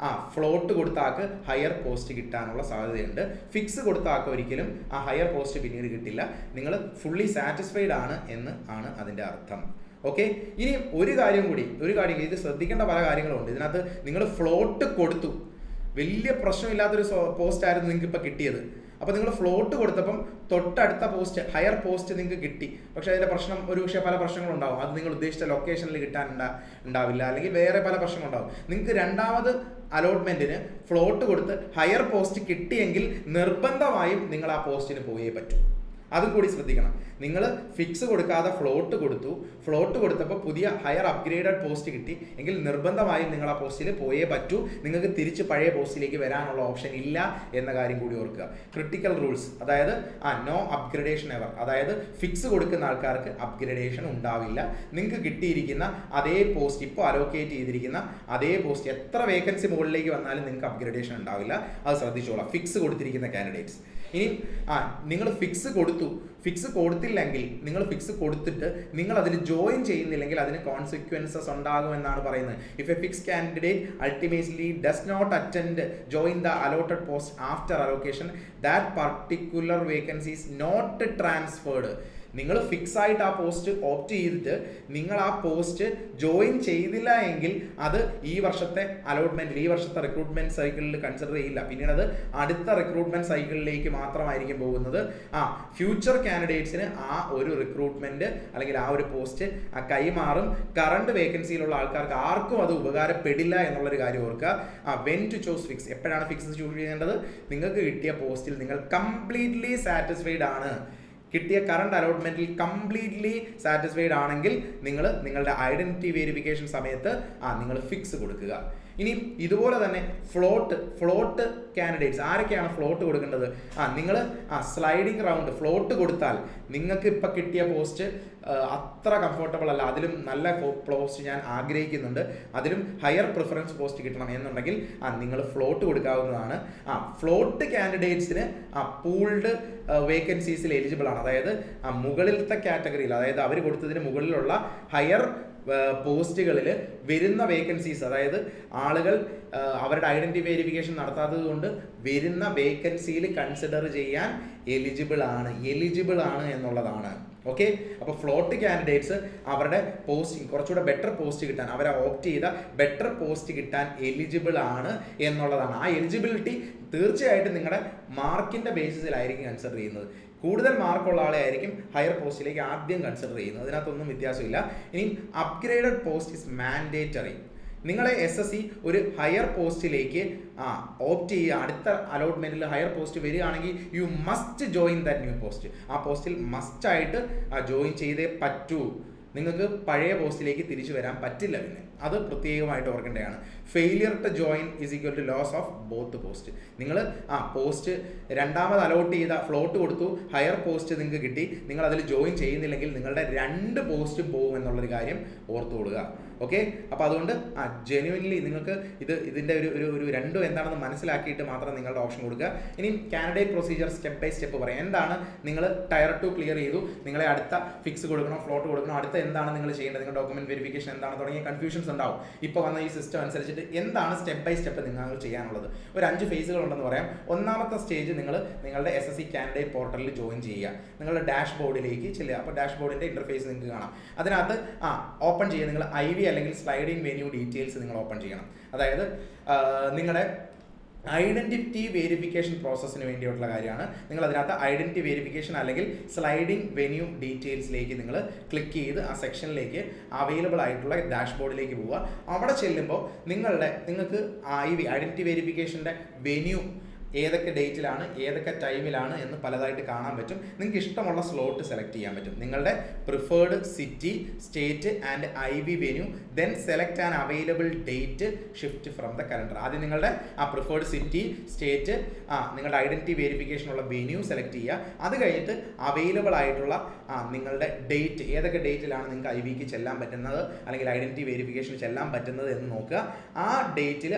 ഫ്ലോട്ട് കൊടുത്ത ആൾക്ക് ഹയർ പോസ്റ്റ് കിട്ടാനുള്ള സാധ്യതയുണ്ട്. ഫിക്സ് കൊടുത്ത ആൾക്ക് ഒരിക്കലും ആ ഹയർ പോസ്റ്റ് പിന്നീട് കിട്ടില്ല. നിങ്ങൾ ഫുള്ളി സാറ്റിസ്ഫൈഡ് ആണ് എന്ന് ആണ് അതിൻ്റെ അർത്ഥം. ഓക്കെ, ഇനി ഒരു കാര്യം കൂടി, ഇത് ശ്രദ്ധിക്കേണ്ട പല കാര്യങ്ങളുണ്ട് ഇതിനകത്ത്. നിങ്ങൾ ഫ്ലോട്ട് കൊടുത്തു, വലിയ പ്രശ്നമില്ലാത്തൊരു പോസ്റ്റ് ആയിരുന്നു നിങ്ങൾക്ക് ഇപ്പോൾ കിട്ടിയത്. അപ്പോൾ നിങ്ങൾ ഫ്ലോട്ട് കൊടുത്തപ്പം തൊട്ടടുത്ത പോസ്റ്റ് ഹയർ പോസ്റ്റ് നിങ്ങൾക്ക് കിട്ടി. പക്ഷേ അതിൻ്റെ പ്രശ്നം പല പ്രശ്നങ്ങളുണ്ടാവും. അത് നിങ്ങൾ ഉദ്ദേശിച്ച ലൊക്കേഷനിൽ ഉണ്ടാവില്ല, അല്ലെങ്കിൽ വേറെ പല പ്രശ്നങ്ങളുണ്ടാവും. നിങ്ങൾക്ക് രണ്ടാമത് അലോട്ട്മെന്റിന് ഫ്ലോട്ട് കൊടുത്ത് ഹയർ പോസ്റ്റ് കിട്ടിയെങ്കിൽ നിർബന്ധമായും നിങ്ങൾ ആ പോസ്റ്റിന് പോയേ പറ്റൂ. അതും കൂടി ശ്രദ്ധിക്കണം. നിങ്ങൾ ഫിക്സ് കൊടുക്കാതെ ഫ്ലോട്ട് കൊടുത്തപ്പോൾ പുതിയ ഹയർ അപ്ഗ്രേഡഡ് പോസ്റ്റ് കിട്ടി എങ്കിൽ നിർബന്ധമായും നിങ്ങൾ ആ പോസ്റ്റിൽ പോയേ പറ്റൂ. നിങ്ങൾക്ക് തിരിച്ച് പഴയ പോസ്റ്റിലേക്ക് വരാനുള്ള ഓപ്ഷൻ ഇല്ല എന്ന കാര്യം കൂടി ഓർക്കുക. ക്രിട്ടിക്കൽ റൂൾസ്, അതായത് നോ അപ്ഗ്രഡേഷൻ എവർ, അതായത് ഫിക്സ് കൊടുക്കുന്ന ആൾക്കാർക്ക് അപ്ഗ്രഡേഷൻ ഉണ്ടാവില്ല. നിങ്ങൾക്ക് കിട്ടിയിരിക്കുന്ന അതേ പോസ്റ്റ്, ഇപ്പോൾ അലോക്കേറ്റ് ചെയ്തിരിക്കുന്ന അതേ പോസ്റ്റ്, എത്ര വേക്കൻസി മുകളിലേക്ക് വന്നാലും നിങ്ങൾക്ക് അപ്ഗ്രഡേഷൻ ഉണ്ടാവില്ല. അത് ശ്രദ്ധിച്ചോളാം ഫിക്സ് കൊടുത്തിരിക്കുന്ന കാൻഡിഡേറ്റ്സ്. ഇനി നിങ്ങൾ ഫിക്സ് കൊടുത്തില്ലെങ്കിൽ, നിങ്ങൾ ഫിക്സ് കൊടുത്തിട്ട് നിങ്ങൾ അതിൽ ജോയിൻ ചെയ്യുന്നില്ലെങ്കിൽ അതിന് കോൺസിക്വൻസസ് ഉണ്ടാകുമെന്നാണ് പറയുന്നത്. If a fix candidate ultimately does not attend join the allotted post after allocation, that particular vacancy is not transferred. നിങ്ങൾ ഫിക്സ് ആയിട്ട് ആ പോസ്റ്റ് ഓപ്റ്റ് ചെയ്തിട്ട് നിങ്ങൾ ആ പോസ്റ്റ് ജോയിൻ ചെയ്തില്ല എങ്കിൽ അത് ഈ വർഷത്തെ അലോട്ട്മെന്റിൽ, ഈ വർഷത്തെ റിക്രൂട്ട്മെന്റ് സൈക്കിളിൽ കൺസിഡർ ചെയ്യില്ല. പിന്നീട് അത് അടുത്ത റിക്രൂട്ട്മെന്റ് സൈക്കിളിലേക്ക് മാത്രമായിരിക്കും പോകുന്നത്. ഫ്യൂച്ചർ കാൻഡിഡേറ്റ്സിന് ആ ഒരു റിക്രൂട്ട്മെന്റ് അല്ലെങ്കിൽ ആ ഒരു പോസ്റ്റ് കൈമാറും. കറണ്ട് വേക്കൻസിയിലുള്ള ആൾക്കാർക്ക് ആർക്കും അത് ഉപകാരപ്പെടില്ല എന്നുള്ളൊരു കാര്യം ഓർക്കുക. വെൻ ടു ചൂസ് ഫിക്സ്, എപ്പോഴാണ് ഫിക്സ് ചൂസ് ചെയ്യേണ്ടത്? നിങ്ങൾക്ക് കിട്ടിയ പോസ്റ്റിൽ നിങ്ങൾ കംപ്ലീറ്റ്ലി സാറ്റിസ്ഫൈഡ് ആണ്, കിട്ടിയ കറണ്ട് അലോട്ട്മെന്റിൽ കംപ്ലീറ്റ്ലി സാറ്റിസ്ഫൈഡ് ആണെങ്കിൽ നിങ്ങൾ നിങ്ങളുടെ ഐഡന്റിറ്റി വെരിഫിക്കേഷൻ സമയത്ത് നിങ്ങൾ ഫിക്സ് കൊടുക്കുക. ഇനി ഇതുപോലെ തന്നെ ഫ്ലോട്ട് കാൻഡിഡേറ്റ്സ് ആരൊക്കെയാണ് ഫ്ലോട്ട് കൊടുക്കേണ്ടത്? നിങ്ങൾ സ്ലൈഡിംഗ് റൗണ്ട് ഫ്ലോട്ട് കൊടുത്താൽ നിങ്ങൾക്ക് ഇപ്പം കിട്ടിയ പോസ്റ്റ് അത്ര കംഫർട്ടബിൾ അല്ല, അതിലും നല്ല പോസ്റ്റ് ഞാൻ ആഗ്രഹിക്കുന്നുണ്ട്, അതിലും ഹയർ പ്രിഫറൻസ് പോസ്റ്റ് കിട്ടണം എന്നുണ്ടെങ്കിൽ നിങ്ങൾ ഫ്ലോട്ട് കൊടുക്കാവുന്നതാണ്. ഫ്ലോട്ട് കാൻഡിഡേറ്റ്സിന് പൂൾഡ് വേക്കൻസീസിൽ എലിജിബിൾ ആണ്. അതായത് മുകളിലത്തെ കാറ്റഗറിയിൽ, അതായത് അവർ കൊടുത്തതിന് മുകളിലുള്ള ഹയർ പോസ്റ്റുകളിൽ വരുന്ന വേക്കൻസീസ്, അതായത് ആളുകൾ അവരുടെ ഐഡന്റിറ്റി വെരിഫിക്കേഷൻ നടത്താത്തത് കൊണ്ട് വരുന്ന വേക്കൻസിയിൽ കൺസിഡർ ചെയ്യാൻ എലിജിബിൾ ആണ് എന്നുള്ളതാണ്. ഓക്കെ, അപ്പോൾ ഫ്ലോട്ട് കാൻഡിഡേറ്റ്സ് അവരുടെ പോസ്റ്റിംഗ് കുറച്ചുകൂടെ ബെറ്റർ പോസ്റ്റ് കിട്ടാൻ, അവരെ ഓപ്റ്റ് ചെയ്ത ബെറ്റർ പോസ്റ്റ് കിട്ടാൻ എലിജിബിൾ ആണ് എന്നുള്ളതാണ്. ആ എലിജിബിലിറ്റി തീർച്ചയായിട്ടും നിങ്ങളുടെ മാർക്കിൻ്റെ ബേസിസിലായിരിക്കും കൺസിഡർ ചെയ്യുന്നത്. കൂടുതൽ മാർക്കുള്ള ആളെ ആയിരിക്കും ഹയർ പോസ്റ്റിലേക്ക് ആദ്യം കൺസിഡർ ചെയ്യുന്നത്. അതിനകത്തൊന്നും വ്യത്യാസമില്ല. ഇനി അപ്ഗ്രേഡഡ് പോസ്റ്റ് ഇസ് മാൻഡേറ്ററി. നിങ്ങളെ SSC ഒരു ഹയർ പോസ്റ്റിലേക്ക് ഓപ്റ്റ് ചെയ്യുക, അടുത്ത അലോട്ട്മെന്റിൽ ഹയർ പോസ്റ്റ് വരികയാണെങ്കിൽ you must join that new post. ആ പോസ്റ്റിൽ മസ്റ്റായിട്ട് ജോയിൻ ചെയ്തേ പറ്റൂ. നിങ്ങൾക്ക് പഴയ പോസ്റ്റിലേക്ക് തിരിച്ചു വരാൻ പറ്റില്ല. പിന്നെ അത് പ്രത്യേകമായിട്ട് ഓർക്കേണ്ടതാണ്. Failure to join is equal to loss of both post. നിങ്ങൾ പോസ്റ്റ് രണ്ടാമത് അലോട്ട് ചെയ്ത ഫ്ലോട്ട് കൊടുത്തു, ഹയർ പോസ്റ്റ് നിങ്ങൾക്ക് കിട്ടി, നിങ്ങൾ അതിൽ ജോയിൻ ചെയ്യുന്നില്ലെങ്കിൽ നിങ്ങളുടെ 2 പോസ്റ്റും പോകും എന്നുള്ളൊരു കാര്യം ഓർത്തുകൊള്ളുക. ഓക്കെ, അപ്പോൾ അതുകൊണ്ട് ജെന്യുവൻലി നിങ്ങൾക്ക് ഇതിൻ്റെ ഒരു രണ്ടും എന്താണെന്ന് മനസ്സിലാക്കിയിട്ട് മാത്രം നിങ്ങളുടെ ഓപ്ഷൻ കൊടുക്കുക. ഇനി candidate procedure step by step പറയാം. എന്താണ് നിങ്ങൾ ടയർ 2 ക്ലിയർ ചെയ്തു, നിങ്ങളെ അടുത്ത ഫിക്സ് കൊടുക്കണോ ഫ്ലോട്ട് കൊടുക്കണോ, അടുത്ത എന്താണ് നിങ്ങൾ ചെയ്യേണ്ടത്, നിങ്ങളുടെ ഡോക്യുമെന്റ് വെരിഫിക്കേഷൻ എന്താണ് തുടങ്ങിയ കൺഫ്യൂഷൻസ് ഉണ്ടാവും. ഇപ്പോൾ വന്ന ഈ സിസ്റ്റം അനുസരിച്ചിട്ട് എന്താണ് സ്റ്റെപ്പ് ബൈ സ്റ്റെപ്പ് നിങ്ങൾ ചെയ്യാനുള്ളത്. ഒരു 5 ഫേസുകൾ ഉണ്ടെന്ന് പറയാം. ഒന്നാമത്തെ സ്റ്റേജ് നിങ്ങളുടെ SSC കാൻഡിഡേറ്റ് പോർട്ടലിൽ ജോയിൻ ചെയ്യുക, നിങ്ങളുടെ ഡാഷ് ബോർഡിലേക്ക് ചെല്ലുക. അപ്പോൾ ഡാഷ് ബോർഡിൻ്റെ ഇന്റർഫേസ് നിങ്ങൾക്ക് കാണാം. അതിനകത്ത് ഓപ്പൺ ചെയ്യുക, നിങ്ങൾ IV അല്ലെങ്കിൽ സ്ലൈഡിംഗ് വെന്യൂ ഡീറ്റെയിൽസ് നിങ്ങൾ ഓപ്പൺ ചെയ്യണം. അതായത് നിങ്ങളുടെ ഐഡന്റിറ്റി വെരിഫിക്കേഷൻ പ്രോസസ്സിന് വേണ്ടിയിട്ടുള്ള കാര്യമാണ്. നിങ്ങൾ അതിനകത്ത് ഐഡന്റിറ്റി വെരിഫിക്കേഷൻ അല്ലെങ്കിൽ സ്ലൈഡിംഗ് വെന്യൂ ഡീറ്റെയിൽസിലേക്ക് നിങ്ങൾ ക്ലിക്ക് ചെയ്ത് ആ സെക്ഷനിലേക്ക് അവൈലബിൾ ആയിട്ടുള്ള ഡാഷ്ബോർഡിലേക്ക് പോവുക. അവിടെ ചെല്ലുമ്പോൾ നിങ്ങൾക്ക് ഐഡന്റിറ്റി വെരിഫിക്കേഷൻ്റെ വെന്യൂ ഏതൊക്കെ ഡേറ്റിലാണ് ഏതൊക്കെ ടൈമിലാണ് എന്ന് പലതായിട്ട് കാണാൻ പറ്റും. നിങ്ങൾക്ക് ഇഷ്ടമുള്ള സ്ലോട്ട് സെലക്ട് ചെയ്യാൻ പറ്റും. നിങ്ങളുടെ preferred city, state and IV venue, then select an available date shift from the calendar. ആദ്യം നിങ്ങളുടെ പ്രിഫേർഡ് സിറ്റി, സ്റ്റേറ്റ്, നിങ്ങളുടെ ഐഡന്റിറ്റി വെരിഫിക്കേഷനുള്ള വെന്യൂ സെലക്ട് ചെയ്യുക. അത് കഴിഞ്ഞിട്ട് അവൈലബിൾ ആയിട്ടുള്ള നിങ്ങളുടെ ഡേറ്റ്, ഏതൊക്കെ ഡേറ്റിലാണ് നിങ്ങൾക്ക് IVക്ക് ചെല്ലാൻ പറ്റുന്നത് അല്ലെങ്കിൽ ഐഡന്റിറ്റി വെരിഫിക്കേഷൻ ചെല്ലാൻ പറ്റുന്നത് എന്ന് നോക്കുക. ആ ഡേറ്റിൽ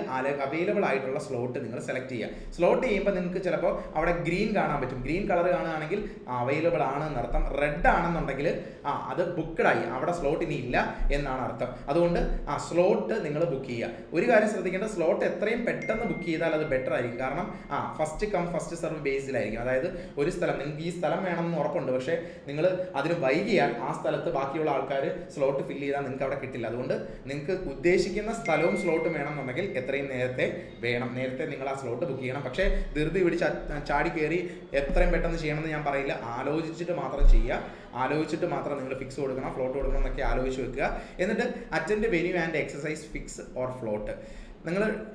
അവൈലബിൾ ആയിട്ടുള്ള സ്ലോട്ട് നിങ്ങൾ സെലക്ട് ചെയ്യുക. സ്ലോട്ട് ചെയ്യുമ്പോൾ നിങ്ങൾക്ക് ചിലപ്പോൾ അവിടെ ഗ്രീൻ കാണാൻ പറ്റും. ഗ്രീൻ കളർ കാണുകയാണെങ്കിൽ അവൈലബിൾ ആണ് എന്നർത്ഥം. റെഡ് ആണെന്നുണ്ടെങ്കിൽ അത് ബുക്ക്ഡ് ആയി, അവിടെ സ്ലോട്ട് ഇനി ഇല്ല എന്നാണ് അർത്ഥം. അതുകൊണ്ട് സ്ലോട്ട് നിങ്ങൾ ബുക്ക് ചെയ്യുക. ഒരു കാര്യം ശ്രദ്ധിക്കേണ്ട, സ്ലോട്ട് എത്രയും പെട്ടെന്ന് ബുക്ക് ചെയ്താൽ അത് ബെറ്റർ ആയിരിക്കും. കാരണം ഫസ്റ്റ് കം ഫസ്റ്റ് സെർവ് ബേസിലായിരിക്കും. അതായത് ഒരു സ്ഥലം നിങ്ങൾക്ക് ഈ സ്ഥലം വേണമെന്ന് ഉറപ്പുണ്ട്, പക്ഷേ നിങ്ങൾ അതിന് വൈകിയാൽ ആ സ്ഥലത്ത് ബാക്കിയുള്ള ആൾക്കാർ സ്ലോട്ട് ഫില്ല് ചെയ്താൽ നിങ്ങൾക്ക് അവിടെ കിട്ടില്ല. അതുകൊണ്ട് നിങ്ങൾക്ക് ഉദ്ദേശിക്കുന്ന സ്ഥലവും സ്ലോട്ടും വേണമെന്നുണ്ടെങ്കിൽ എത്രയും നേരത്തെ നിങ്ങൾ ആ സ്ലോട്ട് ബുക്ക് ചെയ്യണം. പക്ഷേ ധൃതി പിടിച്ച് ചാടി കയറി എത്രയും പെട്ടെന്ന് ചെയ്യണമെന്ന് ഞാൻ പറയില്ല. ആലോചിച്ചിട്ട് മാത്രം ചെയ്യുക. ആലോചിച്ചിട്ട് മാത്രം നിങ്ങൾ ഫിക്സ് കൊടുക്കണം, ഫ്ലോട്ട് കൊടുക്കണം എന്നൊക്കെ ആലോചിച്ച് വെക്കുക. എന്നിട്ട് attend venue and exercise fix or float.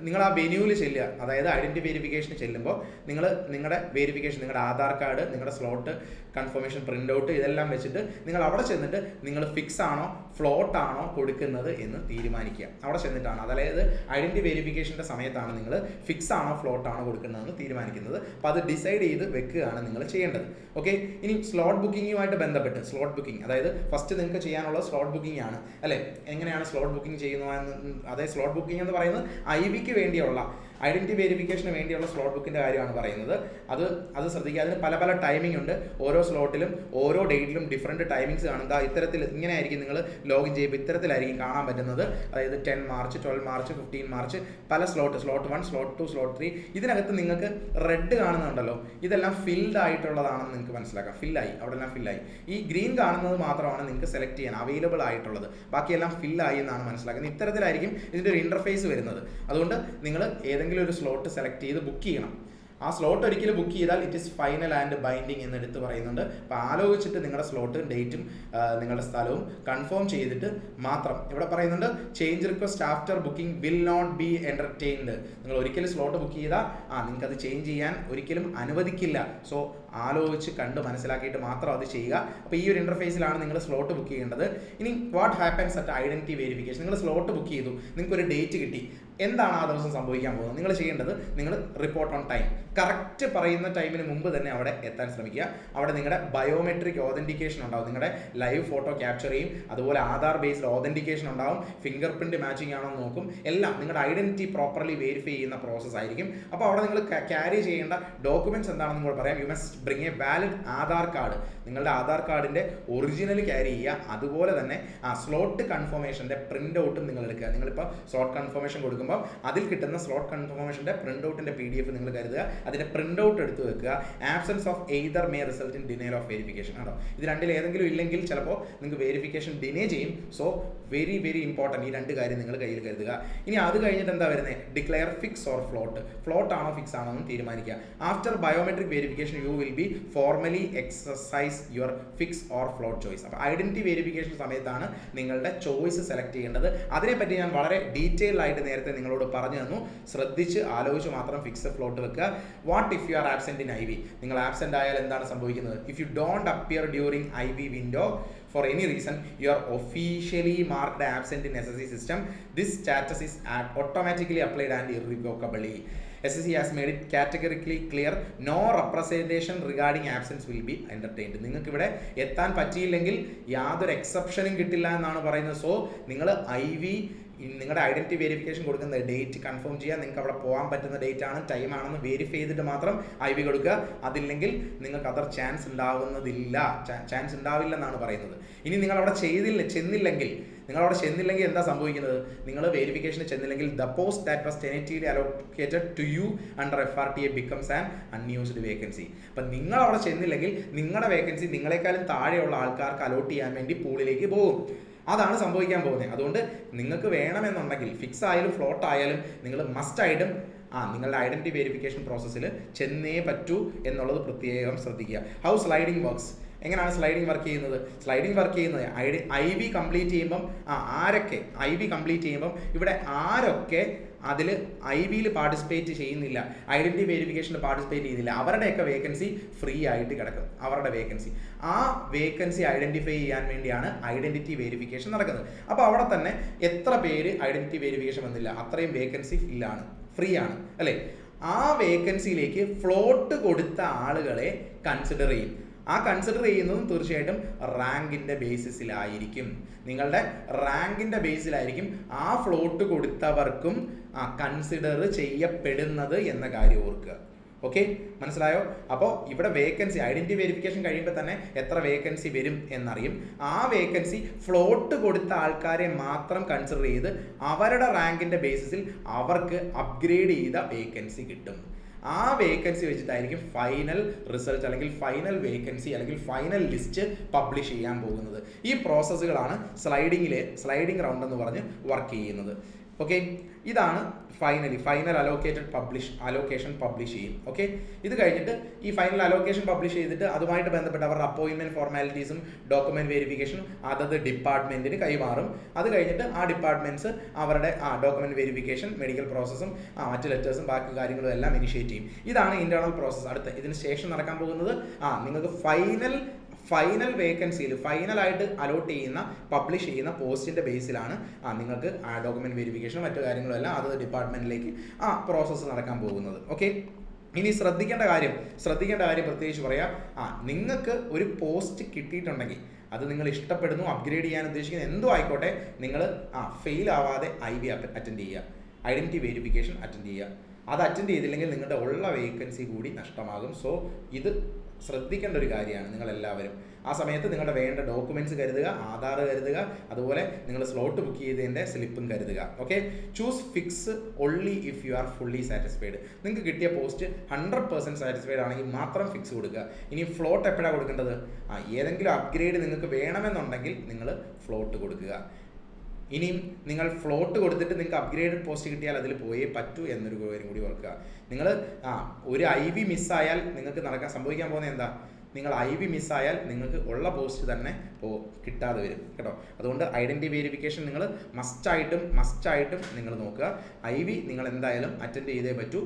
നിങ്ങൾ ആ വെന്യൂവിൽ ചെല്ലുക. അതായത് ഐഡന്റിറ്റി വെരിഫിക്കേഷന് ചെല്ലുമ്പോൾ നിങ്ങളുടെ വെരിഫിക്കേഷൻ, നിങ്ങളുടെ ആധാർ കാർഡ്, നിങ്ങളുടെ സ്ലോട്ട് കൺഫർമേഷൻ പ്രിന്റ് ഔട്ട് ഇതെല്ലാം വെച്ചിട്ട് നിങ്ങൾ അവിടെ ചെന്നിട്ട് നിങ്ങൾ ഫിക്സ് ആണോ ഫ്ലോട്ട് ആണോ കൊടുക്കുന്നത് എന്ന് തീരുമാനിക്കുക. അവിടെ ചെന്നിട്ടാണ്, അതായത് ഐഡന്റിറ്റി വെരിഫിക്കേഷൻ്റെ സമയത്താണ് നിങ്ങൾ ഫിക്സ് ആണോ ഫ്ലോട്ട് ആണോ കൊടുക്കുന്നതെന്ന് തീരുമാനിക്കുന്നത്. അപ്പോൾ അത് ഡിസൈഡ് ചെയ്ത് വെക്കുകയാണ് നിങ്ങൾ ചെയ്യേണ്ടത്. ഓക്കെ, ഇനി സ്ലോട്ട് ബുക്കിങ്ങുമായിട്ട് ബന്ധപ്പെട്ട് സ്ലോട്ട് ബുക്കിംഗ്, അതായത് ഫസ്റ്റ് നിങ്ങൾക്ക് ചെയ്യാനുള്ള സ്ലോട്ട് ബുക്കിംഗ് ആണ് അല്ലേ. എങ്ങനെയാണ് സ്ലോട്ട് ബുക്കിംഗ് ചെയ്യുന്നത്? അതായത് സ്ലോട്ട് ബുക്കിംഗ് എന്ന് പറയുന്നത് IVക്ക് വേണ്ടിയുള്ള ഐഡന്റിറ്റി വെരിഫിക്കേഷന് വേണ്ടിയുള്ള സ്ലോട്ട് ബുക്കിൻ്റെ കാര്യമാണ് പറയുന്നത്. അത് ശ്രദ്ധിക്കുക. അതിന് പല ടൈമിംഗ് ഉണ്ട്. ഓരോ സ്ലോട്ടിലും ഓരോ ഡേറ്റിലും ഡിഫറെൻറ്റ് ടൈമിങ്സ് കാണും. ഇത്തരത്തിൽ ഇങ്ങനെ ആയിരിക്കും നിങ്ങൾ ലോഗിൻ ചെയ്യുമ്പോൾ ഇത്തരത്തിലായിരിക്കും കാണാൻ പറ്റുന്നത്. അതായത് 10 മാർച്ച്, 12 മാർച്ച്, 15 മാർച്ച്, പല സ്ലോട്ട് 1, സ്ലോട്ട് 2, സ്ലോട്ട് 3. ഇതിനകത്ത് നിങ്ങൾക്ക് റെഡ് കാണുന്നുണ്ടല്ലോ, ഇതെല്ലാം ഫിൽഡ് ആയിട്ടുള്ളതാണെന്ന് നിങ്ങൾക്ക് മനസ്സിലാക്കാം. ഫില്ലായി, അവിടെ എല്ലാം ഫില്ലായി. ഈ ഗ്രീൻ കാണുന്നത് മാത്രമാണ് നിങ്ങൾക്ക് സെലക്ട് ചെയ്യാൻ അവൈലബിൾ ആയിട്ടുള്ളത്. ബാക്കിയെല്ലാം ഫില്ലായി എന്നാണ് മനസ്സിലാക്കുന്നത്. ഇത്തരത്തിലായിരിക്കും ഇതിൻ്റെ ഒരു ഇൻ്റർഫേസ് വരുന്നത്. അതുകൊണ്ട് നിങ്ങൾ ഏതെങ്കിലും ഒരു സ്ലോട്ട് സെലക്ട് ചെയ്ത് ബുക്ക് ചെയ്യണം. ആ സ്ലോട്ട് ഒരിക്കലും ബുക്ക് ചെയ്താൽ it is final and binding എന്ന് എടുത്ത് പറയുന്നുണ്ട്. അപ്പോൾ ആലോചിച്ചിട്ട് നിങ്ങളുടെ സ്ലോട്ടും ഡേറ്റും നിങ്ങളുടെ സ്ഥലവും കൺഫേം ചെയ്തിട്ട് മാത്രം. ഇവിടെ പറയുന്നുണ്ട് change request after booking will not be entertained. നിങ്ങൾ ഒരിക്കലും സ്ലോട്ട് ബുക്ക് ചെയ്താൽ നിങ്ങൾക്കത് ചേഞ്ച് ചെയ്യാൻ ഒരിക്കലും അനുവദിക്കില്ല. സോ ആലോചിച്ച് കണ്ട് മനസ്സിലാക്കിയിട്ട് മാത്രം അത് ചെയ്യുക. അപ്പോൾ ഈ ഒരു ഇൻ്റർഫേസിലാണ് നിങ്ങൾ സ്ലോട്ട് ബുക്ക് ചെയ്യേണ്ടത്. ഇനി what happens at identity verification. നിങ്ങൾ സ്ലോട്ട് ബുക്ക് ചെയ്തു, നിങ്ങൾക്കൊരു ഡേറ്റ് കിട്ടി. എന്താണ് ആ ദിവസം സംഭവിക്കാൻ പോകുന്നത്? നിങ്ങൾ ചെയ്യേണ്ടത്, നിങ്ങൾ റിപ്പോർട്ട് ഓൺ ടൈം, കറക്റ്റ് പറയുന്ന ടൈമിന് മുമ്പ് തന്നെ അവിടെ എത്താൻ ശ്രമിക്കുക. അവിടെ നിങ്ങളുടെ ബയോമെട്രിക് ഓതൻറ്റിക്കേഷൻ ഉണ്ടാവും. നിങ്ങളുടെ ലൈവ് ഫോട്ടോ ക്യാപ്ചർ ചെയ്യും. അതുപോലെ ആധാർ ബേസ്ഡ് ഓതൻറ്റിക്കേഷൻ ഉണ്ടാവും. ഫിംഗർ പ്രിൻറ്റ് മാച്ചിങ് ആണോ എന്ന് നോക്കും. എല്ലാം നിങ്ങളുടെ ഐഡന്റിറ്റി പ്രോപ്പർലി വെരിഫൈ ചെയ്യുന്ന പ്രോസസ്സ് ആയിരിക്കും. അപ്പോൾ അവിടെ നിങ്ങൾ ക്യാരി ചെയ്യേണ്ട ഡോക്യുമെന്റ്സ് എന്താണെന്ന് കൂടെ പറയാം. You must bring A valid Aadhaar card. നിങ്ങളുടെ ആധാർ കാർഡിൻ്റെ ഒറിജിനൽ ക്യാരി ചെയ്യുക. അതുപോലെ തന്നെ സ്ലോട്ട് കൺഫർമേഷൻ്റെ പ്രിൻ്റ് ഔട്ടും നിങ്ങൾ എടുക്കുക. നിങ്ങളിപ്പോൾ സ്ലോട്ട് കൺഫർമേഷൻ കൊടുക്കുമ്പോൾ അതിൽ കിട്ടുന്ന സ്ലോട്ട് കൺഫർമേഷൻ്റെ പ്രിൻ്റ് ഔട്ടിൻ്റെ PDF നിങ്ങൾ കരുതുക. അതിൻ്റെ പ്രിൻ്റ് ഔട്ട് എടുത്ത് വെക്കുക. Absence of either may result in denial of verification. ആണോ, ഇത് രണ്ടിൽ ഏതെങ്കിലും ഇല്ലെങ്കിൽ ചിലപ്പോൾ നിങ്ങൾക്ക് വെരിഫിക്കേഷൻ ഡിനേ ചെയ്യും. സോ വെരി വെരി ഇമ്പോർട്ടൻറ്റ്, ഈ രണ്ട് കാര്യം നിങ്ങൾ കയ്യിൽ കരുതുക. ഇനി അത് കഴിഞ്ഞിട്ട് എന്താ വരുന്നത്, ഡിക്ലെയർ ഫിക്സ് ഓർ ഫ്ലോട്ട് ആണോ ഫിക്സ് ആണോ എന്ന് തീരുമാനിക്കുക. After biometric verification you will be formally exercise your fix or float choice. അപ്പോൾ ഐഡന്റിറ്റി വെരിഫിക്കേഷൻ സമയത്താണ് നിങ്ങളുടെ ചോയ്സ് സെലക്ട് ചെയ്യേണ്ടത്. അതിനെപ്പറ്റി ഞാൻ വളരെ ഡീറ്റെയിൽ ആയിട്ട് നേരത്തെ നിങ്ങളോട് പറഞ്ഞു തന്നു. ശ്രദ്ധിച്ച് ആലോചിച്ച് മാത്രം ഫിക്സ് ഫ്ലോട്ട് വെക്കുക. What if you are absent in IV? നിങ്ങൾ ആബ്സെന്റ് ആയാൽ എന്താണ് സംഭവിക്കുന്നത്? If you don't appear during IV window for any reason, you are officially marked absent in SSC system. This status is automatically applied and irrevocably. SSC has made it categorically clear, no representation regarding absence will be entertained. നിങ്ങൾക്ക് ഇവിടെ എത്താൻ പറ്റിയില്ലെങ്കിൽ യാതൊരു എക്സെപ്ഷനും കിട്ടില്ല എന്നാണ് പറയുന്നത്. So നിങ്ങൾ IV നിങ്ങളുടെ ഐഡന്റിറ്റി വെരിഫിക്കേഷൻ കൊടുക്കുന്ന ഡേറ്റ് കൺഫേം ചെയ്യുക. നിങ്ങൾക്ക് അവിടെ പോകാൻ പറ്റുന്ന ഡേറ്റ് ആണ്, ടൈം ആണെന്ന് വെരിഫൈ ചെയ്തിട്ട് മാത്രം IV കൊടുക്കുക. അതില്ലെങ്കിൽ നിങ്ങൾക്ക് അതർ ചാൻസ് ഉണ്ടാവില്ലെന്നാണ് പറയുന്നത്. ഇനി നിങ്ങൾ അവിടെ ചെന്നില്ലെങ്കിൽ എന്താ സംഭവിക്കുന്നത്? നിങ്ങൾ വെരിഫിക്കേഷന് ചെന്നില്ലെങ്കിൽ the post that was tentatively allocated to you under FRTA becomes an unused vacancy. അപ്പം നിങ്ങൾ അവിടെ ചെന്നില്ലെങ്കിൽ നിങ്ങളുടെ വേക്കൻസി നിങ്ങളെക്കാളും താഴെയുള്ള ആൾക്കാർക്ക് അലോട്ട് ചെയ്യാൻ വേണ്ടി പൂളിലേക്ക് പോകും. അതാണ് സംഭവിക്കാൻ പോകുന്നത്. അതുകൊണ്ട് നിങ്ങൾക്ക് വേണമെന്നുണ്ടെങ്കിൽ ഫിക്സ് ആയാലും ഫ്ലോട്ട് ആയാലും നിങ്ങൾ മസ്റ്റായിട്ടും നിങ്ങളുടെ ഐഡന്റിറ്റി വെരിഫിക്കേഷൻ പ്രോസസ്സിൽ ചെന്നേ പറ്റൂ എന്നുള്ളത് പ്രത്യേകം ശ്രദ്ധിക്കുക. How sliding works? എങ്ങനെയാണ് സ്ലൈഡിംഗ് വർക്ക് ചെയ്യുന്നത്? IV കംപ്ലീറ്റ് ചെയ്യുമ്പം ഇവിടെ ആരൊക്കെ അതിൽ IVയിൽ പാർട്ടിസിപ്പേറ്റ് ചെയ്യുന്നില്ല, ഐഡന്റിറ്റി വെരിഫിക്കേഷനിൽ പാർട്ടിസിപ്പേറ്റ് ചെയ്യുന്നില്ല, അവരുടെയൊക്കെ വേക്കൻസി ഫ്രീ ആയിട്ട് കിടക്കും. അവരുടെ വേക്കൻസി ഐഡന്റിഫൈ ചെയ്യാൻ വേണ്ടിയാണ് ഐഡന്റിറ്റി വെരിഫിക്കേഷൻ നടക്കുന്നത്. അപ്പോൾ അവിടെ തന്നെ എത്ര പേര് ഐഡന്റിറ്റി വെരിഫിക്കേഷൻ വന്നില്ല, അത്രയും വേക്കൻസി ഫ്രീ ആണ് അല്ലേ? ആ വേക്കൻസിയിലേക്ക് ഫ്ലോട്ട് കൊടുത്ത ആളുകളെ കൺസിഡർ ചെയ്യും. കൺസിഡർ ചെയ്യുന്നതും തീർച്ചയായിട്ടും റാങ്കിൻ്റെ ബേസിസിലായിരിക്കും. നിങ്ങളുടെ റാങ്കിൻ്റെ ബേസിലായിരിക്കും ആ ഫ്ലോട്ട് കൊടുത്തവർക്കും കൺസിഡർ ചെയ്യപ്പെടുന്നത് എന്ന കാര്യം ഓർക്കുക. ഓക്കെ, മനസ്സിലായോ? അപ്പോൾ ഇവിടെ വേക്കൻസി ഐഡന്റിറ്റി വെരിഫിക്കേഷൻ കഴിയുമ്പോൾ തന്നെ എത്ര വേക്കൻസി വരും എന്നറിയും. ആ വേക്കൻസി ഫ്ലോട്ട് കൊടുത്ത ആൾക്കാരെ മാത്രം കൺസിഡർ ചെയ്ത് അവരുടെ റാങ്കിൻ്റെ ബേസിസിൽ അവർക്ക് അപ്ഗ്രേഡ് ചെയ്ത വേക്കൻസി കിട്ടും. ആ വേക്കൻസി വെച്ചിട്ടായിരിക്കും ഫൈനൽ റിസൾട്ട് അല്ലെങ്കിൽ ഫൈനൽ വേക്കൻസി അല്ലെങ്കിൽ ഫൈനൽ ലിസ്റ്റ് പബ്ലിഷ് ചെയ്യാൻ പോകുന്നത്. ഈ പ്രോസസ്സുകളാണ് സ്ലൈഡിംഗ് റൗണ്ട് എന്ന് പറഞ്ഞ് വർക്ക് ചെയ്യുന്നത്. ഓക്കെ, ഇതാണ് ഫൈനൽ അലോക്കേഷൻ പബ്ലിഷ് ചെയ്യും. ഓക്കെ, ഇത് കഴിഞ്ഞിട്ട് ഈ ഫൈനൽ അലോക്കേഷൻ പബ്ലിഷ് ചെയ്തിട്ട് അതുമായിട്ട് ബന്ധപ്പെട്ട് അവരുടെ അപ്പോയിൻമെന്റ് ഫോർമാലിറ്റീസും ഡോക്യുമെന്റ് വെരിഫിക്കേഷനും അതത് ഡിപ്പാർട്ട്മെന്റിന് കൈമാറും. അത് കഴിഞ്ഞിട്ട് ആ ഡിപ്പാർട്ട്മെന്റ്സ് അവരുടെ ഡോക്യുമെന്റ് വെരിഫിക്കേഷൻ, മെഡിക്കൽ പ്രോസസ്സും മറ്റ് ലെറ്റേഴ്സും ബാക്കി കാര്യങ്ങളും എല്ലാം ഇനിഷ്യേറ്റ് ചെയ്യും. ഇതാണ് ഇന്റേണൽ പ്രോസസ്സ്. ഇതിന് ശേഷം നടക്കാൻ പോകുന്നത് നിങ്ങൾക്ക് ഫൈനൽ വേക്കൻസിയിൽ ഫൈനലായിട്ട് അലോട്ട് ചെയ്യുന്ന പബ്ലിഷ് ചെയ്യുന്ന പോസ്റ്റിൻ്റെ ബേസിലാണ് നിങ്ങൾക്ക് ഡോക്യുമെന്റ് വെരിഫിക്കേഷനും മറ്റു കാര്യങ്ങളും എല്ലാം അതത് ഡിപ്പാർട്ട്മെന്റിലേക്ക് പ്രോസസ്സ് നടക്കാൻ പോകുന്നത്. ഓക്കെ, ഇനി ശ്രദ്ധിക്കേണ്ട കാര്യം പ്രത്യേകിച്ച് പറയാം. നിങ്ങൾക്ക് ഒരു പോസ്റ്റ് കിട്ടിയിട്ടുണ്ടെങ്കിൽ അത് നിങ്ങൾ ഇഷ്ടപ്പെടുന്നു, അപ്ഗ്രേഡ് ചെയ്യാൻ ഉദ്ദേശിക്കുന്ന എന്തോ ആയിക്കോട്ടെ, നിങ്ങൾ ഫെയിൽ ആവാതെ IV അറ്റൻഡ് ചെയ്യുക, ഐഡന്റിറ്റി വെരിഫിക്കേഷൻ അറ്റൻഡ് ചെയ്യുക. അത് അറ്റൻഡ് ചെയ്തില്ലെങ്കിൽ നിങ്ങളുടെ ഉള്ള വേക്കൻസി കൂടി നഷ്ടമാകും. സോ ഇത് ശ്രദ്ധിക്കേണ്ട ഒരു കാര്യമാണ് നിങ്ങളെല്ലാവരും. ആ സമയത്ത് നിങ്ങളുടെ വേണ്ട ഡോക്യുമെന്റ്സ് കരുതുക, ആധാർ കരുതുക, അതുപോലെ നിങ്ങൾ സ്ലോട്ട് ബുക്ക് ചെയ്തതിൻ്റെ സ്ലിപ്പും കരുതുക. Okay, choose fix only if you are fully satisfied. നിങ്ങൾക്ക് കിട്ടിയ പോസ്റ്റ് 100% സാറ്റിസ്ഫൈഡ് ആണെങ്കിൽ മാത്രം ഫിക്സ് കൊടുക്കുക. ഇനി ഫ്ലോട്ട് എപ്പോഴാണ് കൊടുക്കേണ്ടത്? ഏതെങ്കിലും അപ്ഗ്രേഡ് നിങ്ങൾക്ക് വേണമെന്നുണ്ടെങ്കിൽ നിങ്ങൾ ഫ്ലോട്ട് കൊടുക്കുക. ഇനിയും നിങ്ങൾ ഫ്ലോട്ട് കൊടുത്തിട്ട് നിങ്ങൾക്ക് അപ്ഗ്രേഡഡ് പോസ്റ്റ് കിട്ടിയാൽ അതിൽ പോയേ പറ്റൂ എന്നൊരു കാര്യം കൂടി ഓർക്കുക. നിങ്ങൾ ഒരു IV മിസ്സായാൽ നിങ്ങൾക്ക് സംഭവിക്കാൻ പോകുന്നത് എന്താ? നിങ്ങൾ IV മിസ്സായാൽ നിങ്ങൾക്ക് ഉള്ള പോസ്റ്റ് തന്നെ കിട്ടാതെ വരും കേട്ടോ. അതുകൊണ്ട് ഐഡന്റിറ്റി വെരിഫിക്കേഷൻ നിങ്ങൾ മസ്റ്റായിട്ടും നിങ്ങൾ നോക്കുക. IV നിങ്ങൾ എന്തായാലും അറ്റൻഡ് ചെയ്തേ പറ്റൂ.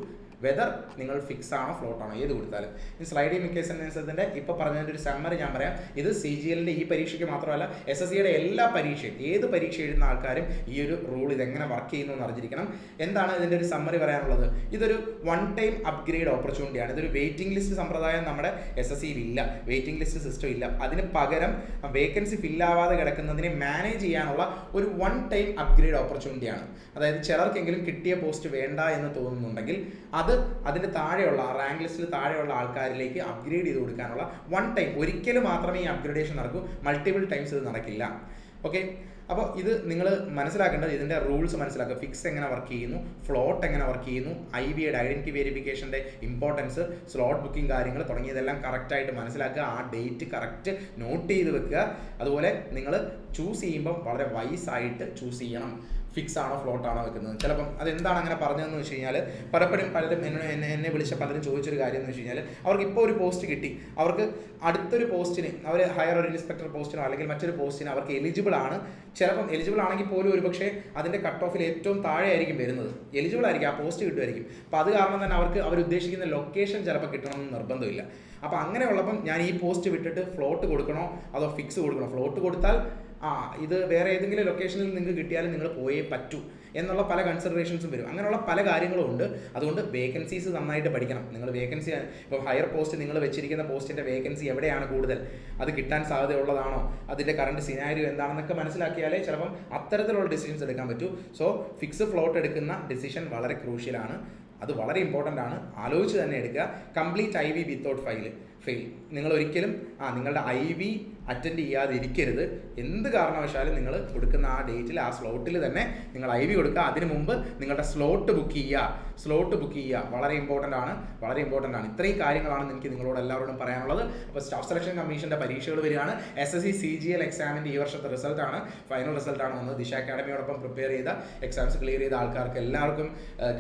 വെദർ നിങ്ങൾ ഫിക്സ് ആണോ ഫ്ലോട്ട് ആണോ ഏത് കൊടുത്താലും. ഈ സ്ലൈഡിംഗ് മെക്കാനിസത്തിന്റെ ഇപ്പോൾ പറഞ്ഞതിൻ്റെ ഒരു സമ്മറി ഞാൻ പറയാം. ഇത് CGLന്റെ ഈ പരീക്ഷയ്ക്ക് മാത്രമല്ല, SSCയുടെ എല്ലാ പരീക്ഷയും ഏത് പരീക്ഷ എഴുതുന്ന ആൾക്കാരും ഈ ഒരു റൂൾ ഇതെങ്ങനെ വർക്ക് ചെയ്യുന്നു എന്ന് അറിഞ്ഞിരിക്കണം. എന്താണ് ഇതിൻ്റെ ഒരു സമ്മറി പറയാനുള്ളത്? ഇതൊരു വൺ ടൈം അപ്ഗ്രേഡ് ഓപ്പർച്യൂണിറ്റിയാണ്. ഇതൊരു വെയിറ്റിംഗ് ലിസ്റ്റ് സമ്പ്രദായം നമ്മുടെ SSCയിൽ ഇല്ല, വെയിറ്റിംഗ് ലിസ്റ്റ് സിസ്റ്റം ഇല്ല. അതിന് പകരം വേക്കൻസി ഫില്ലാവാതെ കിടക്കുന്നതിനെ മാനേജ് ചെയ്യാനുള്ള ഒരു വൺ ടൈം അപ്ഗ്രേഡ് ഓപ്പർച്യൂണിറ്റിയാണ്. അതായത് ചിലർക്കെങ്കിലും കിട്ടിയ പോസ്റ്റ് വേണ്ട എന്ന് തോന്നുന്നുണ്ടെങ്കിൽ അതിൻ്റെ താഴെയുള്ള റാങ്ക് ലിസ്റ്റിൽ താഴെയുള്ള ആൾക്കാരിലേക്ക് അപ്ഗ്രേഡ് ചെയ്ത് കൊടുക്കാനുള്ള വൺ ടൈം, ഒരിക്കലും മാത്രമേ ഈ അപ്ഗ്രേഡേഷൻ നടക്കൂ, മൾട്ടിപ്പിൾ ടൈംസ് ഇത് നടക്കില്ല. ഓക്കെ, അപ്പോൾ ഇത് നിങ്ങൾ മനസ്സിലാക്കേണ്ടത് ഇതിൻ്റെ റൂൾസ് മനസ്സിലാക്കുക. ഫിക്സ് എങ്ങനെ വർക്ക് ചെയ്യുന്നു, ഫ്ലോട്ട് എങ്ങനെ വർക്ക് ചെയ്യുന്നു, IVയുടെ ഐഡൻറ്റിറ്റി വെരിഫിക്കേഷൻ്റെ ഇമ്പോർട്ടൻസ്, സ്ലോട്ട് ബുക്കിംഗ് കാര്യങ്ങൾ തുടങ്ങിയതെല്ലാം കറക്റ്റായിട്ട് മനസ്സിലാക്കുക. ആ ഡേറ്റ് കറക്റ്റ് നോട്ട് ചെയ്ത് വെക്കുക. അതുപോലെ നിങ്ങൾ ചൂസ് ചെയ്യുമ്പം വളരെ വൈസായിട്ട് ചൂസ് ചെയ്യണം. ഫിക്സ് ആണോ ഫ്ലോട്ട് ആണോ വെക്കുന്നത്. ചിലപ്പം അതെന്താണ് അങ്ങനെ പറഞ്ഞതെന്ന് വെച്ച് കഴിഞ്ഞാൽ പലപ്പോഴും പലരും എന്നെ വിളിച്ച പലരും ചോദിച്ചൊരു കാര്യം എന്ന് വെച്ച് കഴിഞ്ഞാൽ അവർക്ക് ഇപ്പോൾ ഒരു പോസ്റ്റ് കിട്ടി, അവർക്ക് അടുത്തൊരു പോസ്റ്റിന് അവർ ഹയർ ഒരു ഇൻസ്പെക്ടർ പോസ്റ്റിനോ അല്ലെങ്കിൽ മറ്റൊരു പോസ്റ്റിന് അവർക്ക് എലിജിബിൾ ആണ്. ചിലപ്പം എലിജിബിൾ ആണെങ്കിൽ പോലും ഒരുപക്ഷെ അതിൻ്റെ കട്ട് ഓഫിൽ ഏറ്റവും താഴെ ആയിരിക്കും വരുന്നത്. എലിജിബിൾ ആയിരിക്കും, ആ പോസ്റ്റ് കിട്ടുമായിരിക്കും. അപ്പോൾ അത് കാരണം തന്നെ അവർക്ക് അവരുദ്ദേശിക്കുന്ന ലൊക്കേഷൻ ചിലപ്പോൾ കിട്ടണമെന്ന് നിർബന്ധമില്ല. അപ്പോൾ അങ്ങനെയുള്ളപ്പം ഞാൻ ഈ പോസ്റ്റ് വിട്ടിട്ട് ഫ്ലോട്ട് കൊടുക്കണോ അതോ ഫിക്സ് കൊടുക്കണോ? ഫ്ലോട്ട് കൊടുത്താൽ ഇത് വേറെ ഏതെങ്കിലും ലൊക്കേഷനിൽ നിങ്ങൾക്ക് കിട്ടിയാലും നിങ്ങൾ പോയേ പറ്റൂ എന്നുള്ള പല കൺസിഡറേഷൻസും വരും. അങ്ങനെയുള്ള പല കാര്യങ്ങളും ഉണ്ട്. അതുകൊണ്ട് വേക്കൻസീസ് നന്നായിട്ട് പഠിക്കണം. നിങ്ങൾ വേക്കൻസി ഇപ്പോൾ ഹയർ പോസ്റ്റ് നിങ്ങൾ വെച്ചിരിക്കുന്ന പോസ്റ്റിൻ്റെ വേക്കൻസി എവിടെയാണ് കൂടുതൽ, അത് കിട്ടാൻ സാധ്യതയുള്ളതാണോ, അതിൻ്റെ കറണ്ട് സിനാരിയോ എന്താണെന്നൊക്കെ മനസ്സിലാക്കിയാലേ ചിലപ്പം അത്തരത്തിലുള്ള ഡിസിഷൻസ് എടുക്കാൻ പറ്റൂ. സോ ഫിക്സ് ഫ്ലോട്ട് എടുക്കുന്ന ഡിസിഷൻ വളരെ ക്രൂഷ്യലാണ്. അത് വളരെ ഇമ്പോർട്ടൻ്റ് ആണ്. ആലോചിച്ച് തന്നെ എടുക്കുക. Complete IV without fail. നിങ്ങൾ ഒരിക്കലും നിങ്ങളുടെ IV അറ്റൻഡ് ചെയ്യാതിരിക്കരുത്. എന്ത് കാരണവശാലും നിങ്ങൾ കൊടുക്കുന്ന ആ ഡേറ്റിൽ ആ സ്ലോട്ടിൽ തന്നെ നിങ്ങൾ IV കൊടുക്കുക. അതിന് മുമ്പ് നിങ്ങളുടെ സ്ലോട്ട് ബുക്ക് ചെയ്യുക. വളരെ ഇമ്പോർട്ടൻ്റ് ആണ്. ഇത്രയും കാര്യങ്ങളാണ് എനിക്ക് നിങ്ങളോട് എല്ലാവരോടും പറയാനുള്ളത്. അപ്പോൾ സ്റ്റാഫ് സെലക്ഷൻ കമ്മീഷൻ്റെ പരീക്ഷകൾ വരികയാണ്. SSC CGL എക്സാമിൻ്റെ ഈ വർഷത്തെ റിസൾട്ടാണ്, ഫൈനൽ റിസൾട്ടാണ് വന്നത്. ദിശ അക്കാഡമിയോടൊപ്പം പ്രിപ്പയർ ചെയ്ത എക്സാംസ് ക്ലിയർ ചെയ്ത ആൾക്കാർക്ക് എല്ലാവർക്കും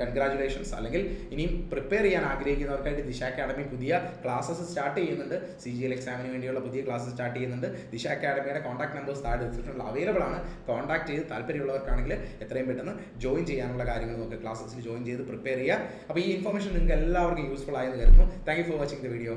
കൺഗ്രാജുലേഷൻസ്. അല്ലെങ്കിൽ ഇനിയും പ്രിപ്പയർ ചെയ്യാൻ ആഗ്രഹിക്കുന്നവർക്കായിട്ട് ദിശ അക്കാഡമി പുതിയ ക്ലാസ്സസ് സ്റ്റാർട്ട് ചെയ്യുന്നുണ്ട്. CGL എക്സാമിന് വേണ്ടിയുള്ള പുതിയ ക്ലാസ്സസ് സ്റ്റാർട്ട് ചെയ്യുന്നുണ്ട്. ദിശ അക്കാഡമിയുടെ കോൺടാക്ട് നമ്പേഴ്സ് താഴെ ഡിസ്ക്രിപ്ഷനിൽ അവൈലബിൾ ആണ്. കോൺടാക്ട് ചെയ്ത് താല്പര്യമുള്ളവർക്കാണെങ്കിൽ എത്രയും പെട്ടെന്ന് ജോയിൻ ചെയ്യാനുള്ള കാര്യങ്ങൾ നോക്കുക. ക്ലാസ്സസിൽ ജോയിൻ ചെയ്ത് പ്രിപ്പയർ ചെയ്യുക. അപ്പോൾ ഈ ഇൻഫർമേഷൻ നിങ്ങൾക്ക് എല്ലാവർക്കും യൂസ്ഫുൾ ആയെന്ന് കരുതുന്നു. Thank you for watching the video.